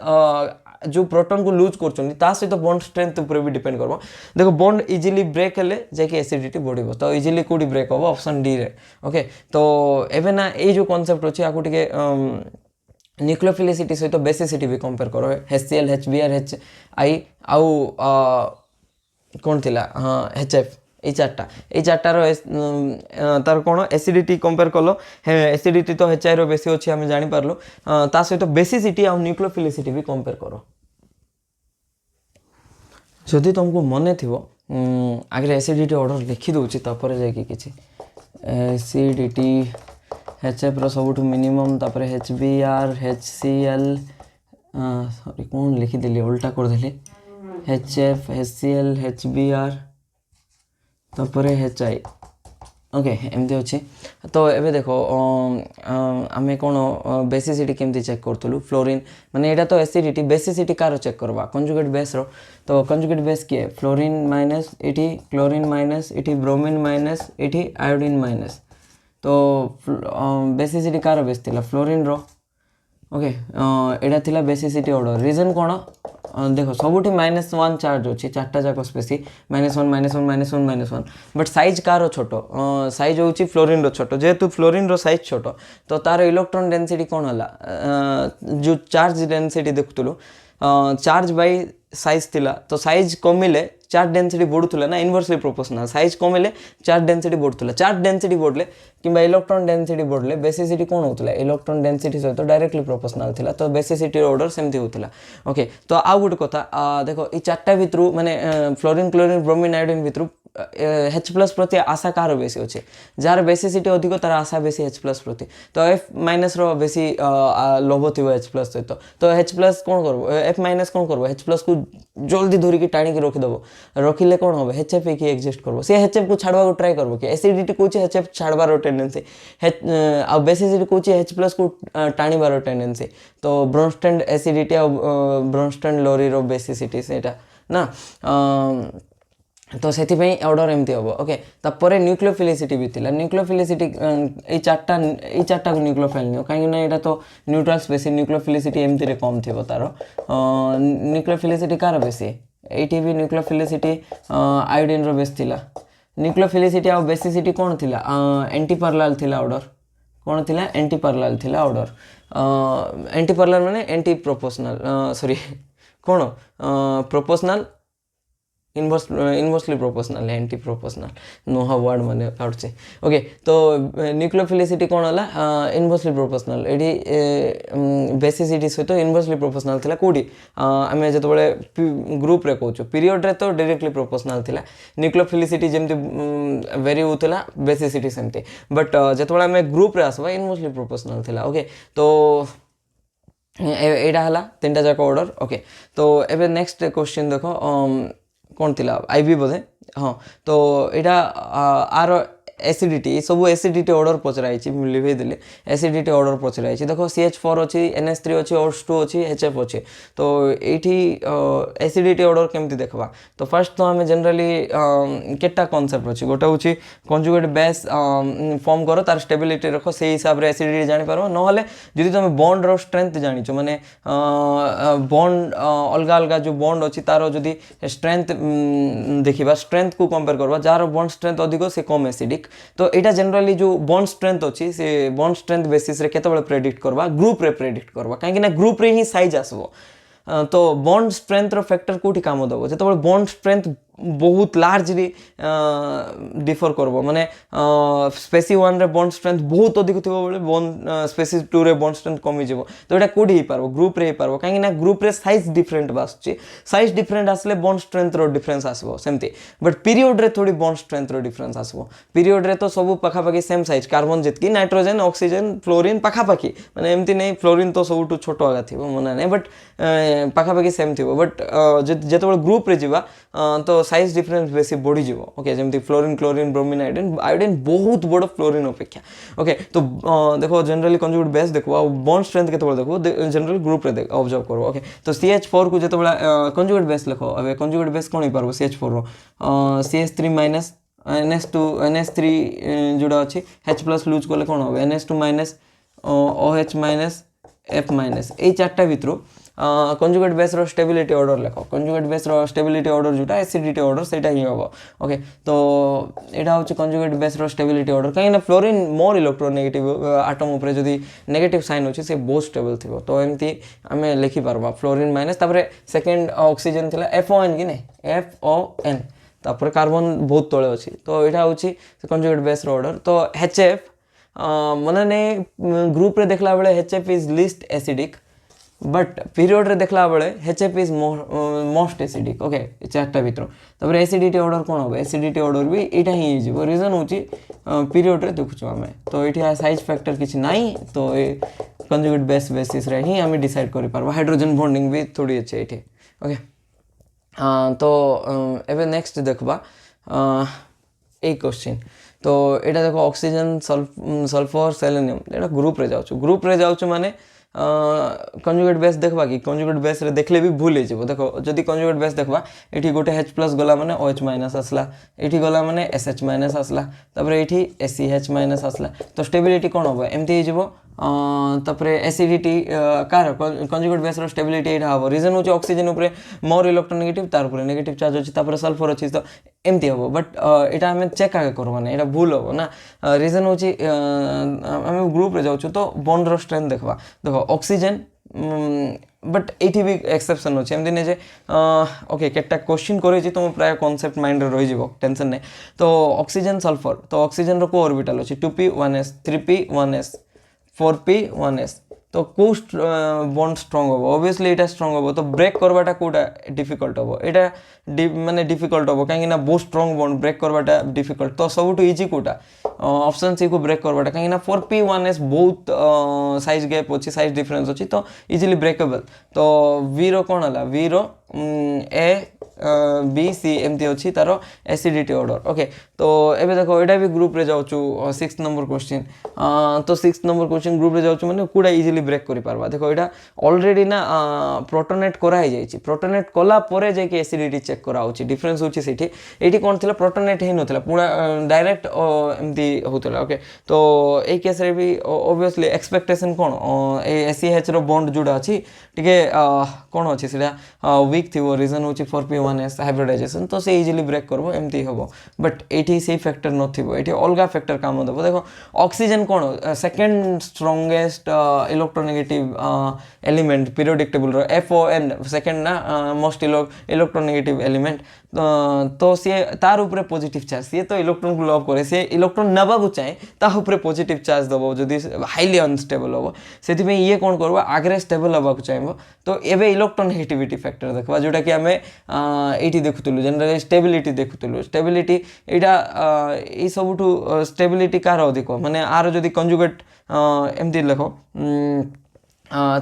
जो प्रोटॉन को लूज करछोनी ता सहित बॉन्ड स्ट्रेंथ ऊपर भी डिपेंड करबो देखो बॉन्ड इजीली ब्रेक हेले जेके एसिडिटी बढ़िबो तो इजीली कोडी ब्रेक होबो ऑप्शन डी रे ओके तो एबे ना ए जो कांसेप्ट अछि आकु टिके न्यूक्लियोफिलिसिटी सहित बेसिसिटी भी कंपेयर करो HCl HBr HI आउ कौन थिला हाँ HF এই চারটার তার কোন এসিডিটি কম্পেয়ার করলো হ্যাঁ এসিডিটি তো HI র বেশি আছে আমি জানি পারলো তা সহিত বেসিসিটি আর নিউক্লিওফিলিসিটি भी कंपेयर करो যদি तुमको মনে থিবো আগে এসিডিটি অর্ডর লিখি দউছি তারপরে যাই কি কিছু এসিডিটি HF র সবুঠু মিনিমম তারপরে HBr HCl সরি কোন লিখি দিলি উল্টা করে দিলি HF HCl HBr तापरे HI ओके एमती अच्छी तो एबे देखो आमे कौन बेसिसिटी केमती चेक करतलु फ्लोरीन माने एटा तो एसिडिटी बेसिसिटी कार चेक करबा कंजुगेट बेस रो तो कंजुगेट बेस के fluorine minus eighty chlorine minus eighty bromine minus eighty iodine minus तो बेसिसिटी कार बेस थिला फ्लोरीन रो ओके एटा थिला बेसिसिटी ऑर्डर रीजन कोन देखो सबुठी -1 चार्ज अच्छी चार्टा जाक स्पेसी -1 बट साइज कार छोटो साइज होची फ्लोरीन रो छोटो जेहेतु फ्लोरीन रो साइज छोटो तो तार इलेक्ट्रॉन डेंसिटी कौन हला जो चार्ज डेंसिटी देखुतलु चार्ज बाय साइज थिला तो साइज कमिले चार्ज डेंसिटी बढ़ुला ना इनवर्सली प्रोपोर्शनल साइज कमिले चार्ज डेंसिटी बढ़ुला चार्ज डेंसिटी बढ़ले किंबा इलेक्ट्रॉन डेंसिटी बढ़ले बेसिसिटी कौन होतला इलेक्ट्रॉन डेंसिटी सहित डायरेक्टली प्रोपोर्शनल थिला तो बेसिसिटी ऑर्डर सेमती होतला ओके तो आ गुड कथा देखो ई चारटा भितरु माने फ्लोरीन क्लोरीन ब्रोमीन आयोडीन भितरु H+ प्रति आशा कार बेसी अच्छे जार बेसिसिटी अधिक तार आशा बेसी H+ प्रति तो F- रो बेसी लोभ थी H+ सहित तो H+ कौन करबो F- कौन करबो H+ को जल्दी धरिक टाणी की रखिदेव रखिले कौन हम HF की एक्जिस्ट करबो से HF को छाड़वा को ट्राई करबो कि एसिडिटी कोची HF छाड़बार टेंडेंसी आ बेसिसिटी कोची H+ को टाणीबार टेंडेंसी तो ब्रोंस्टेड एसिडिटी आ ब्रोंस्टेड लोरी रो बेसिसिटी सेटा ना तो से ऑर्डर एमती हम ओके तापर न्यूक्लियोफिलिसिटी भी थिला न्यूक्लियोफिलिसिटी ये चार्टा को न्यूक्लियोफाइल नियो कहीं ना यहाँ तो न्यूट्रल स्पेसी न्यूक्लियोफिलिसिटी एमती रे कम थी तार न्यूक्लियोफिलिसिटी कार बेसी ये भी न्यूक्लियोफिलिसिटी आयोडीन रो बेस थिला न्यूक्लियोफिलिसिटी आ बेसिसिटी कौन थिला एंटीपारलाल थिला ऑर्डर कौन थिला एंटीपारलाल थिला ऑर्डर एंटीपारलाल माने एंटी प्रोपोर्शनल सॉरी कौन proportional inversely proportional anti proportional नुहा वर्ड माने काढचे ओके तो न्यूक्लियोफिलिसिटी कौन हला इनवर्सली प्रोपोर्शनल एडी बेसिसिटी सहित इनवर्सली प्रोपोर्शनल थिला कोडी आमे जतो बळे ग्रुप रे कहूचो पीरियड रे तो डायरेक्टली प्रोपोर्शनल थिला न्यूक्लियोफिलिसिटी जेमति वेरी होतला बेसिसिटी सेमति बट जतो बळे आमे ग्रुप रे आसबा इनवर्सली प्रोपोर्शनल थिला ओके तो एडा हला तीनटा जाक ऑर्डर ओके तो एबे नेक्स्ट क्वेश्चन देखो कौन थिला आईबी बोधे हाँ तो यहाँ आर एसिडिटी ये सब एसिडिटी ऑर्डर पचराई लिभे देले एसिडिटी ऑर्डर पचराई देखो CH4 अच्छी NH3 अच्छी OH2 अच्छी HF अच्छी तो ये एसिडिटी ऑर्डर केमती देखा तो फर्स्ट तो आम जनरली केटा कॉन्सेप्ट अच्छी गोटे हूँ कंजुगेट बेस फॉर्म करो तार स्टेबिलिटी रख से हिसाब से एसिडिटी जापर ना जदि तुम बॉन्ड रो स्ट्रेंथ जानिच माने बॉन्ड अलग अलग जो बॉन्ड अच्छी तार जदि स्ट्रेंथ देखा स्ट्रेंथ को कंपेयर करवा जार बॉन्ड स्ट्रेंथ अधिक से कम एसिडिक तो यहाँ जनरली जो बॉन्ड स्ट्रेंथ अच्छी से बॉन्ड स्ट्रेंथ बेसिस रे केतबेले प्रेडिक्ट करवा ग्रुप रे प्रेडिक्ट करवा कहीं ग्रुप रे ही साइज आसबो तो बॉन्ड स्ट्रेंथ रो फैक्टर कोठी काम दबो जो बॉन्ड स्ट्रेंथ बहुत लार्जली डिफर करबो माने स्पेसी 1 रे बॉन्ड स्ट्रेंथ बहुत अधिक थिबो बेले बॉन्ड स्पेसी 2 रे बॉन्ड स्ट्रेंथ कमी जेबो तो एटा कोडी ही पारबो ग्रुप रे ही पारबो काहे ना ग्रुप रे साइज डिफरेंट बासची साइज डिफरेंट आसले बॉन्ड स्ट्रेंथ रो डिफरेंस आसबो सेमती बट पीरियड रे थोड़ी बॉन्ड स्ट्रेंथ रो डिफरेंस आसबो पीरियड रे तो सब पाखा पाखी सेम साइज कार्बन जेतकी नाइट्रोजन ऑक्सीजन फ्लोरीन पाखा पाखी माने एमती नै फ्लोरीन तो सबटु छोटो आगा थिबो मना नै बट पाखा पाखी सेम थिबो बट जेतेबेले ग्रुप रे जिबा तो साइज डिफरेंस बेसी बढ़ी जीवो ओके जमती fluorine chlorine bromine iodine iodine बहुत बड़ फ्लोरीन अपेक्षा ओके तो देखो जनरली कंजुगेट बेस देखो बॉन्ड स्ट्रेंथ केते देखो जनरल ग्रुप रे ऑब्जर्व करो ओके तो CH4 को जेते कंजुगेट बेस लिखो अबे कंजुगेट बेस कोन ही पारबो CH4 रो CH3 माइनस NH3 जोड़ा अछि H+ लूज करले कोन होबे NH2 minus OH minus F minus ए चारटा भितरो कंजुगेट बेस रो स्टेबिलिटी ऑर्डर लिखो कंजुगेट बेस रो स्टेबिलिटी ऑर्डर जोटा एसिडिटी ऑर्डर सेटा ही होबो ओके तो एटा होची कंजुगेट बेस रो स्टेबिलिटी ऑर्डर काहे ना फ्लोरीन मोर इलेक्ट्रोनेगेटिव एटम ऊपर जदी नेगेटिव साइन होची से बहुत स्टेबल थिबो तो एमती हमें लिखि पारबा फ्लोरीन माइनस तापरे सेकंड ऑक्सीजन थिला FON कि नै FON तापरे कार्बन बहुत तळे अछि तो एटा होची कंजुगेट बेस रो ऑर्डर तो HF मने नै ग्रुप रे देखला बेले HF is least acidic but period रे देखला बेले HF is most acidic okay चारटा भितर तब एसिडिटी ऑर्डर कौन हो एसिडिटी ऑर्डर भी यहाँ ही जीव रीजन हूँ पीरियड रे देखुଛୁ आम तो ये साइज फैक्टर किसी नाई तो ये कंजुगेट बेस बेसिस रे ही आम डिसाइड कर पार हाइड्रोजन बॉन्डिंग भी थोड़ी अच्छे ये ओके तो एबे नेक्स्ट देखबा ए क्वेश्चन तो यहाँ देखो ऑक्सीजन सल्फर सेलेनियम ये ग्रुप रे जाऊँ माने कंजुगेट बेस देखबा कि कंजुगेट बेस रे देखले भी भूल हो देखो जदि कंजुगेट बेस देखबा ये गोटे H+ गला माने OH- आसला ये गला माने SH- आसला तापर ये SCH- आसला तो स्टेबिलिटी कौन हम एमती हो तापर एसिडिटी कार कंजुगेट बेस रो स्टेबिलिटी एटा हम रीजन हूँ ऑक्सीजन उपरे मोर इलेक्ट्रोनेगेटिव तार उपरे नेगेटिव चार्ज अच्छी तापर सल्फर अच्छी तो एमती हम बट यहाँ आम चेक आगे करवा ना यहाँ भूल हम ना रीजन हूँ आम ग्रुप रे जाऊँ तो बॉन्ड रो स्ट्रेंथ देखा देखो ऑक्सीजन बट ये भी एक्सेप्शन अच्छे एमती नहीं ओके केटा क्वेश्चन कर तुम प्राय कॉन्सेप्ट माइंड रही टेंशन नहीं तो ऑक्सीजन सल्फर तो ऑक्सीजन रो को ऑर्बिटल अच्छी 2p 1s 3p 1s 4p 1s तो कौ बॉन्ड स्ट्रॉन्ग हम ऑब्वियसली यहाँ स्ट्रॉन्ग हम तो ब्रेक करवाटा कौटा डिफिकल्ट हम यहाँ माने डिफिकल्ट हम कहीं बहुत स्ट्रॉन्ग बॉन्ड ब्रेक करवाटा डिफिकल्ट तो सब इजी कौटा ऑप्शन सी को ब्रेक करवाटा कहीं 4p 1s बहुत साइज गैप अच्छी साइज डिफरेंस अच्छी तो इजिली ब्रेकेबल तो वी रो कौन है वी रो A B C एमती अच्छी तार एसिडिटी ऑर्डर ओके तो एबे देखो यहाँ भी ग्रुप रे जाऊँ 6 नंबर क्वेश्चन तो 6 नंबर क्वेश्चन ग्रुप रे जाऊँ मैंने कूड़ा इजिली ब्रेक कर पारबा देखो यहाँ ऑलरेडी ना प्रोटोनेट कराई जाइए प्रोटोनेट कला परे जाके एसिडिटी चेक कराऊँ डिफरेंस होची सेठी एठी कौन थिला प्रोटोनेट ही नथिला पूरा डायरेक्ट एमती होतला ओके तो ए केस रे भी ऑब्वियसली एक्सपेक्टेशन कौन SCH रो बॉन्ड जोड़ा अच्छी टिके कौन अच्छी सेटा वीक थी रीजन हूँ 4p1s हाइब्रिडाइजेशन तो से इजिली ब्रेक करबो एमती हम बट ये से फैक्टर नथिबो ये अलग फैक्टर काम देव देखो ऑक्सीजन कौन second strongest electronegative element periodic table रो FON सेकेंड ना मोस्ट इलेक्ट्रोनेगेटिव एलिमेंट तो सी तार उपरे पॉजिटिव चार्ज सी तो इलेक्ट्रॉन को लव करे सी इलेक्ट्रॉन नबा को चाहे ता उपरे पॉजिटिव चार्ज दबो जदी हाईली अनस्टेबल हो सेति में ये कोन करबो आगरे स्टेबल हबा को चाहेबो तो एबे इलेक्ट्रॉन नेगेटिविटी फैक्टर देखबा जोटा कि हमें एटी देखुतलु जनरली स्टेबिलिटी देखुतलु स्टेबिलिटी एटा ए सबुठु स्टेबिलिटी कार अधिक माने आरो जदी कंजुगेट एमती देखो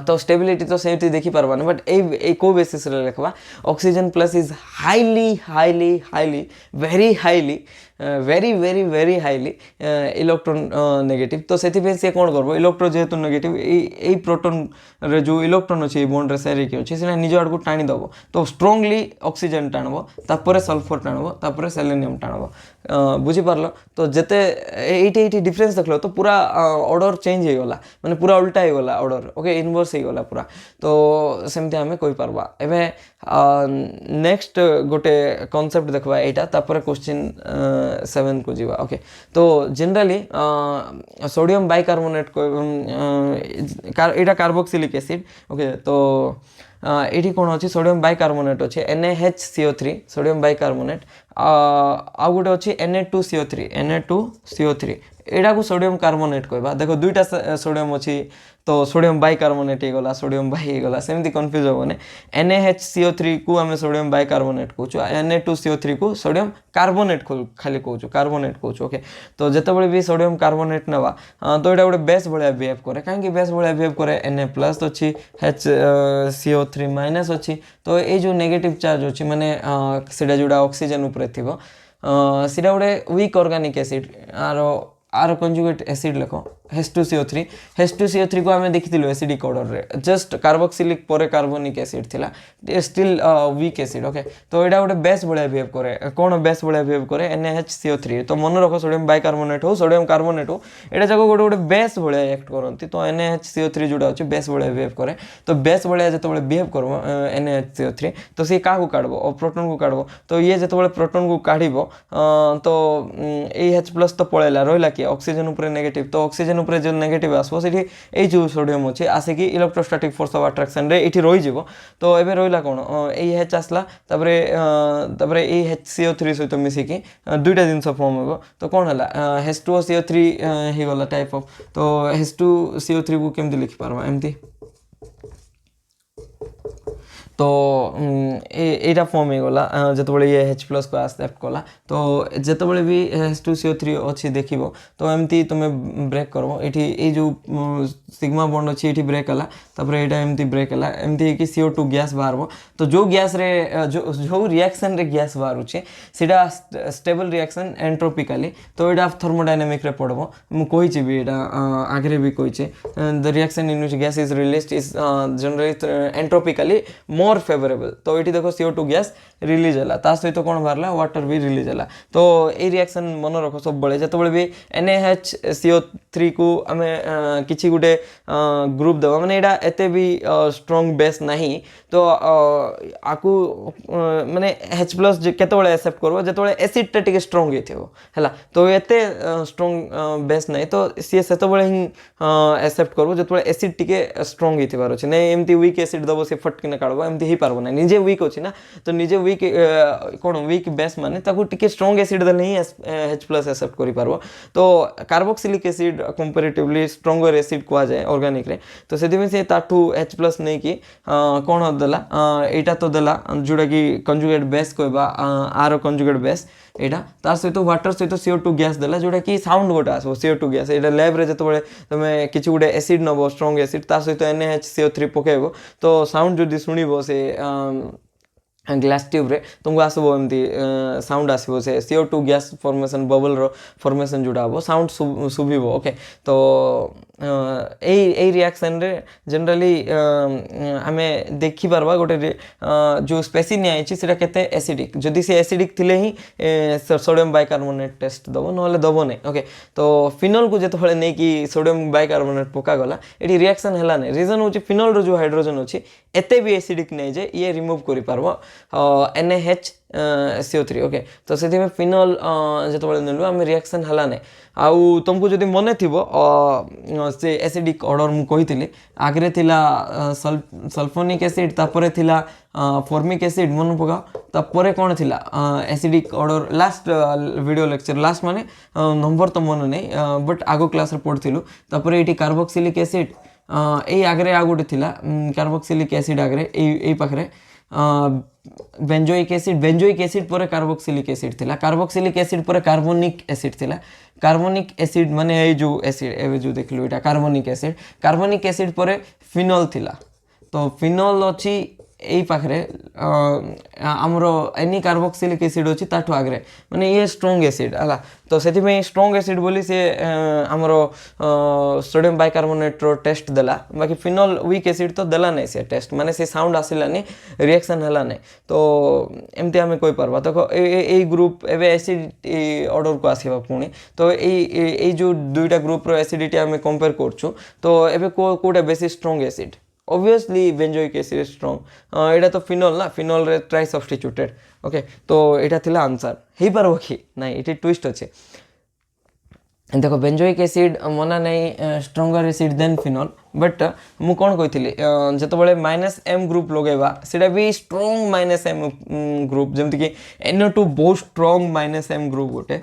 तो स्टेबिलिटी तो सेमती देखी पारबानी बट ए को बेसिस रे लिखवा oxygen plus is highly highly highly very highly very very very highly electron negative तो से कौन करबो इलेक्ट्रो जेहेतु नेगेटिव ए प्रोटॉन रे जो इलेक्ट्रॉन अच्छे बॉन्ड रे सेरी के अच्छे से निज आड़ को टाणी दबो तो स्ट्रांगली ऑक्सीजन टाणबो तापर सल्फर टाणबो तापर सेलेनियम टाणबो बुझी पारलो तो जेते एटी डिफरेंस देखलो तो पूरा ऑर्डर चेंज हो गला माने पूरा उल्टा हो गला ऑर्डर ओके इनवर्स हो गला पूरा तो सेमती आमे कोइ पारबा एबे नेक्स्ट गोटे कांसेप्ट देखबा एटा तापर क्वेश्चन 7 को जीवा ओके तो जनरली सोडियम बाइकार्बोनेट को एटा कार्बोक्सिलिक एसिड ओके तो ये कौन अच्छी सोडियम बाइकार्बोनेट अच्छे NaHCO3 सोडियम बाइकार्बोनेट आ गोटे अच्छी Na2CO3 एटा को सोडियम कार्बोनेट कहबा देखो दुईटा सोडियम अच्छी तो सोडियम बाइकार्बोनेट हो गला सोडियम बाइ हो गला सेमती कंफ्यूज होबने NaHCO3 को आमे सोडियम बाइकार्बोनेट कहूछु Na2CO3 को सोडियम कार्बोनेट खाली कहूछु कार्बोनेट कहूछु ओके तो जेतेबेले भी सोडियम कार्बोनेट नवा तो एटा गोटे बेस भलिया बिहेव करे काहे बेस भलिया बिहेव करे Na+ अछि HCO3- अछि तो ए जो नेगेटिव चार्ज अछि माने सेडा जोडा ऑक्सीजन ऊपर थिबो सेडा गोटे weak organic acid or conjugate acid लेखो H2CO3 को आमे देखिथिलु एसिडिक ऑर्डर रे जस्ट कार्बोक्सिलिक परे कार्बोनिक एसिड थिला स्टिल वीक एसिड ओके तो एडा गोटे बेस भलिया बिहेव करे कोन बेस भलिया बिहेव करे NaHCO3 तो मन रखो सोडियम बाइकार्बोनेट हो सोडियम कार्बोनेट हो एडा जको गोटे बेस भलिया एक्ट करंती तो NaHCO3 जोडा अछि बेस भलिया बिहेव करे तो बेस भलिया जतबेले बिहेव करबो NaHCO3 तो से का को काढबो प्रोटॉन को काढबो तो ये जतबेले प्रोटॉन को काढिबो तो H+ तो पळेला रहिला कि ऑक्सीजन ऊपर नेगेटिव तो ऑक्सीजन ऊपर जो नेगेटिव आसबो सेठी ए जो सोडियम अछि आसे कि इलेक्ट्रोस्टैटिक फोर्स ऑफ अट्रैक्शन रे एठी रहि जिवो तो एबे रहिला कोन ए H आसला तबरे ए HCO3 सहित मिसी कि दुईटा जिंस फॉर्म होबो तो कोन हला H2CO3 ही वाला टाइप ऑफ तो H2CO3 को केमति लिखि पारबा एमति तो एटा फॉर्म हो गला जतबेले ये H+ को एक्सेप्ट कला तो जतबेले भी H2CO3 अछि देखिबो तो एमती तुमे ब्रेक करबो एठी ए जो सिग्मा बॉन्ड अछि एठी ब्रेक हला तबरे एटा एमती ब्रेक हला एमती कि CO2 गैस बाहरबो तो जो गैस रे जो रिएक्शन रे गैस बाहर अछि सेटा स्टेबल रिएक्शन एंट्रोपिकली तो एटा थर्मोडायनामिक रे पड़बो मु कहि छि भी एटा आगरे भी कहि छि the reaction in which gas is released is generally entropically more favourable तो ये देखो CO2 गैस रिलीज है ता सहित कौन बाहर वाटर भी रिलीज है तो ये रिएक्शन मन रख सब बड़े जो भी NaHCO3 को आम कि गोटे ग्रुप देवा माने एटा एते भी स्ट्रॉन्ग बेस नहीं तो आकु माने H+ केतबेले एक्सेप्ट करबो जेतबेले एसिड टा टिके स्ट्रॉन्ग हेथिबो हैला तो एते स्ट्रॉन्ग बेस नहीं तो सी सेतबेले ही एक्सेप्ट करबो जेतबेले एसिड टिके स्ट्रॉन्ग हेथिबार अछि नै एमती वीक एसिड दबो से फटकिना काढबो एमती ही पारबो नै निजे वीक अछि ना तो निजे वीक कोन वीक बेस माने ताकू टिके स्ट्रॉन्ग एसिड देले ही H+ एक्सेप्ट करि पारबो तो carboxylic acid comparatively stronger acid को जाए ऑर्गेनिक रे तो सेति में से ताठू H+ नै कि कोन देला एटा तो देला जोडा कि कंजुगेट बेस कहबा आर कंजुगेट बेस एटा तार सहित वाटर सहित CO2 गैस देला जोडा कि साउंड गोटा आसबो CO2 गैस एटा लैब रे जतबेले तमे किछि गोटे एसिड नबो स्ट्रॉन्ग एसिड तार सहित NaHCO3 पकेबो तो साउंड जदि सुनिबो से ग्लास ट्यूब रे तुमको आसबो एमती साउंड आसबो से CO2 गैस फॉर्मेशन बबल रो फॉर्मेशन जोडा हबो साउंड सुबिबो ओके तो ए रिएक्शन रे जनरली आमे देखि परबा गोटे जो स्पेसिस आइछि सेटा केते एसिडिक जदि से एसिडिक थिले ही सोडियम बाइकार्बोनेट टेस्ट दबो नले दबो नै ओके तो फिनोल को जेतबेले नै कि सोडियम बाइकार्बोनेट पका गला एटी रिएक्शन हला नै रीजन होछि फिनोल रो जो हाइड्रोजन होछि एते भी एसिडिक नै जे ये रिमूव करि पारबो NaHCO3 ओके तो सेति में फिनोल जेतबेले नेलु हम रिएक्शन हला नै आउ तुमको जदि मने थिबो से एसिडिक ऑर्डर मु कहितिली आगरे थिला सल्फोनिक एसिड तापरे थिला फॉर्मिक एसिड मन पका तापरे कोन थिला acidic order last video lecture last माने नंबर तो मन नै बट आगो क्लास रे पढथिलु तापरे एटी कार्बोक्सिलिक एसिड ए आगरे आ गोटे थिला कार्बोक्सिलिक एसिड आगरे ए पाखरे बेंजोइक एसिड पर कार्बोक्सिलिक एसिड थिला कार्बोक्सिलिक एसिड पर कार्बोनिक एसिड थिला कार्बनिक एसिड माने ये जो एसिड ए जो देखलु एटा कार्बनिक एसिड पर फिनोल थिला तो फिनोल अच्छी यही पाखे आमर एनी कार्बोक्सिलिक एसिड अच्छी ताठू आगे माने ये स्ट्रॉन्ग एसिड है तो से स्ट्रॉन्ग एसिड बोली सी आमर सोडियम बाइकार्बोनेट टेस्ट देला बाकी फिनोल वीक एसिड तो देला नहीं से टेस्ट माने से साउंड आसलानी रिएक्शन है नहीं तो एमती आम कही पार्बा देखो ये ग्रुप एवं एसिड ऑर्डर को आसवा पुणी तो ये जो दुईटा ग्रुप एसिडिटी आम कंपेयर करछु तो एबे कोटा बेसी strong acid obviously benzoic acid strong एटा तो फिनोल ना फिनोल रे ट्राई सब्स्टिट्यूटेड ओके तो एटा थिला आंसर हे पारबो कि नहीं एटी ट्विस्ट अच्छे देखो बेंजोइक एसिड मना नहीं stronger acid than phenol but मु कौन कही जिते -m ग्रुप लगेगा सीटा भी स्ट्रॉन्ग -m ग्रुप जमती कि NO2 बहुत स्ट्रॉन्ग -m ग्रुप गोटे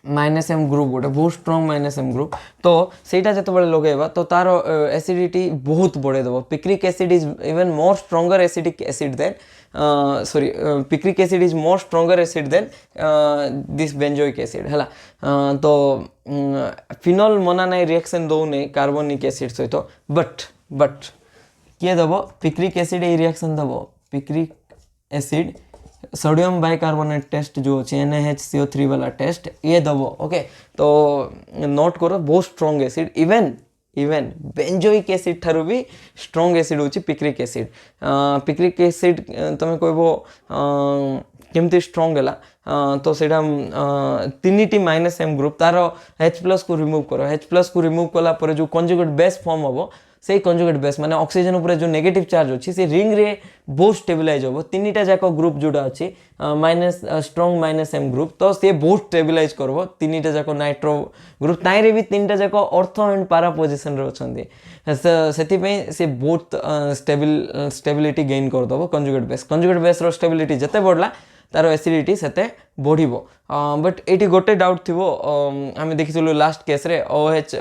-m ग्रुप गोटे बहुत स्ट्रॉन्ग -m ग्रुप तो सहीटा जो लगेगा तो तार एसिडिटी बहुत बढ़े देव picric acid is even more stronger acidic acid than sorry picric acid is more stronger acid than this benzoic acid है तो फिनोल मना नहीं रिएक्शन दौ नहीं कार्बनिक एसिड सहित बट किए दब पिक्रिक एसिड ये रिएक्शन दब picric acid sodium bicarbonate test जो अच्छे NaHCO3 वाला टेस्ट ये दब ओके तो नोट करो बहुत strong acid even benzoic acid ठारू भी स्ट्रॉन्ग एसिड होची पिक्रिक एसिड तुम कह केमती स्ट्रॉन्ग है तो सेटा तीनिटी -m ग्रुप तार H+ को रिमूव करो H+ को रिमूव कला पर जो कंजुगेट बेस फॉर्म हम से कंजुगेट बेस माने ऑक्सीजन ऊपर जो नेगेटिव चार्ज अच्छी से रिंग रे बहुत स्टेबिलाइज हम तीनटा जाक ग्रुप जोड़ा अच्छी स्ट्रॉन्ग -m ग्रुप तो सी बहुत स्टेबिलाइज करब तीनटा जाक नाइट्रो ग्रुप ताइरे भी तीनटा जाक ऑर्थो एंड पारा पोजिशन से बहुत स्टेबिलिटी गेन करदेव कंजुगेट बेस रो स्टेबिलिटी जिते बढ़ला तार एसिडिटी सेते बढ़िबो बट एटी गोटे डाउट थी आम देखी लास्ट केस रे OH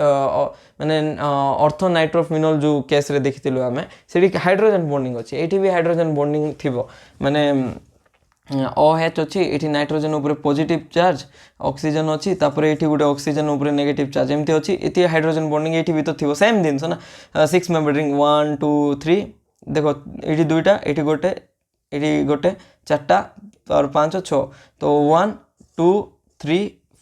माने ऑर्थो नाइट्रोफिनोल जो केस रे देखी आम से हाइड्रोजन बॉन्डिंग अच्छे ये भी हाइड्रोजन बॉन्डिंग थी माने OH अच्छी ये नाइट्रोजन उपर पॉजिटिव चार्ज ऑक्सीजन अच्छी तापर ये गोटे ऑक्सीजन उपर नेगेटिव चार्ज एमती अच्छी ये हाइड्रोजन बॉन्डिंग ये भी तो थी सेम जिनस ना 6 मेंबर रिंग 1 2 3 देखो ये दुईटा ये गोटे 4टा और 5 6 तो 1 2 3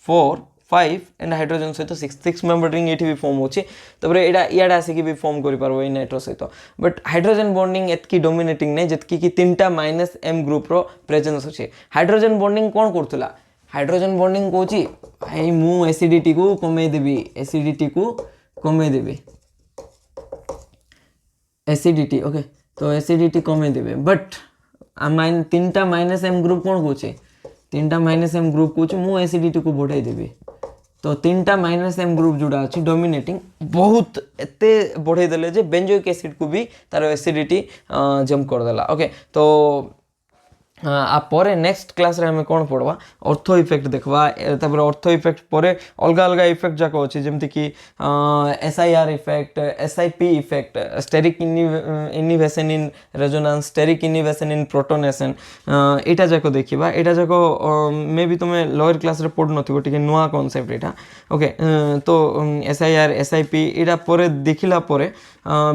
4 5 एंड हाइड्रोजन सहित 6 मेंबर रिंग ये भी फॉर्म होची तबरे एडा इयाडा आसिक भी फॉर्म करि पारबो ए नाइट्रो सहित बट हाइड्रोजन बॉन्डिंग एतकी डोमिनेटिंग नै जतकी कि तीनटा -m ग्रुप रो प्रेजेंस अछि हाइड्रोजन बॉन्डिंग कोन करथुला हाइड्रोजन बॉन्डिंग कोची भाई मु एसिडिटी को कमे देबी एसिडिटी ओके तो एसिडिटी कमे देबे बट तीनटा -m ग्रुप कौन कौचे तीनटा -m ग्रुप कौचे मु एसिडिटी को बढ़ाई देबी तो तीनटा -m ग्रुप जोड़ा अच्छी डोमिनेटिंग बहुत एते बढ़ाई देले जे बेंजोइक एसिड को भी तार एसिडिटी जम्प कर देला ओके तो पर नेक्स्ट क्लास रे हमें कौन पढ़वा ऑर्थो इफेक्ट देखवा तापर ऑर्थो इफेक्ट पर अलग अलग इफेक्ट जाक अच्छे जमती कि SIR effect SIP effect steric inhibition in resonance steric inhibition in protonation एटा जाक देखा एटा जाक मे भी तुम्हें लोअर क्लास रे पढ़ नथिबो टिके नुआ कॉन्सेप्ट एटा ओके तो SIR SIP एटा पर देखिला पर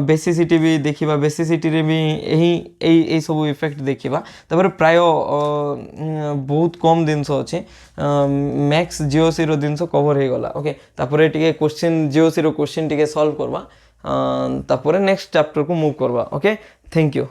बेसिसिटी भी देखा बेसिसिटी रे भी यही सब इफेक्ट देखा तापर प्राय बहुत कम जिनस अच्छे मैक्स जीओसी रो जिनस कवर हो गला ओके तापर टिके क्वेश्चन जीओसी रो क्वेश्चन टिके सॉल्व करवा तापर नेक्स्ट चैप्टर को मूव करवा ओके थैंक यू।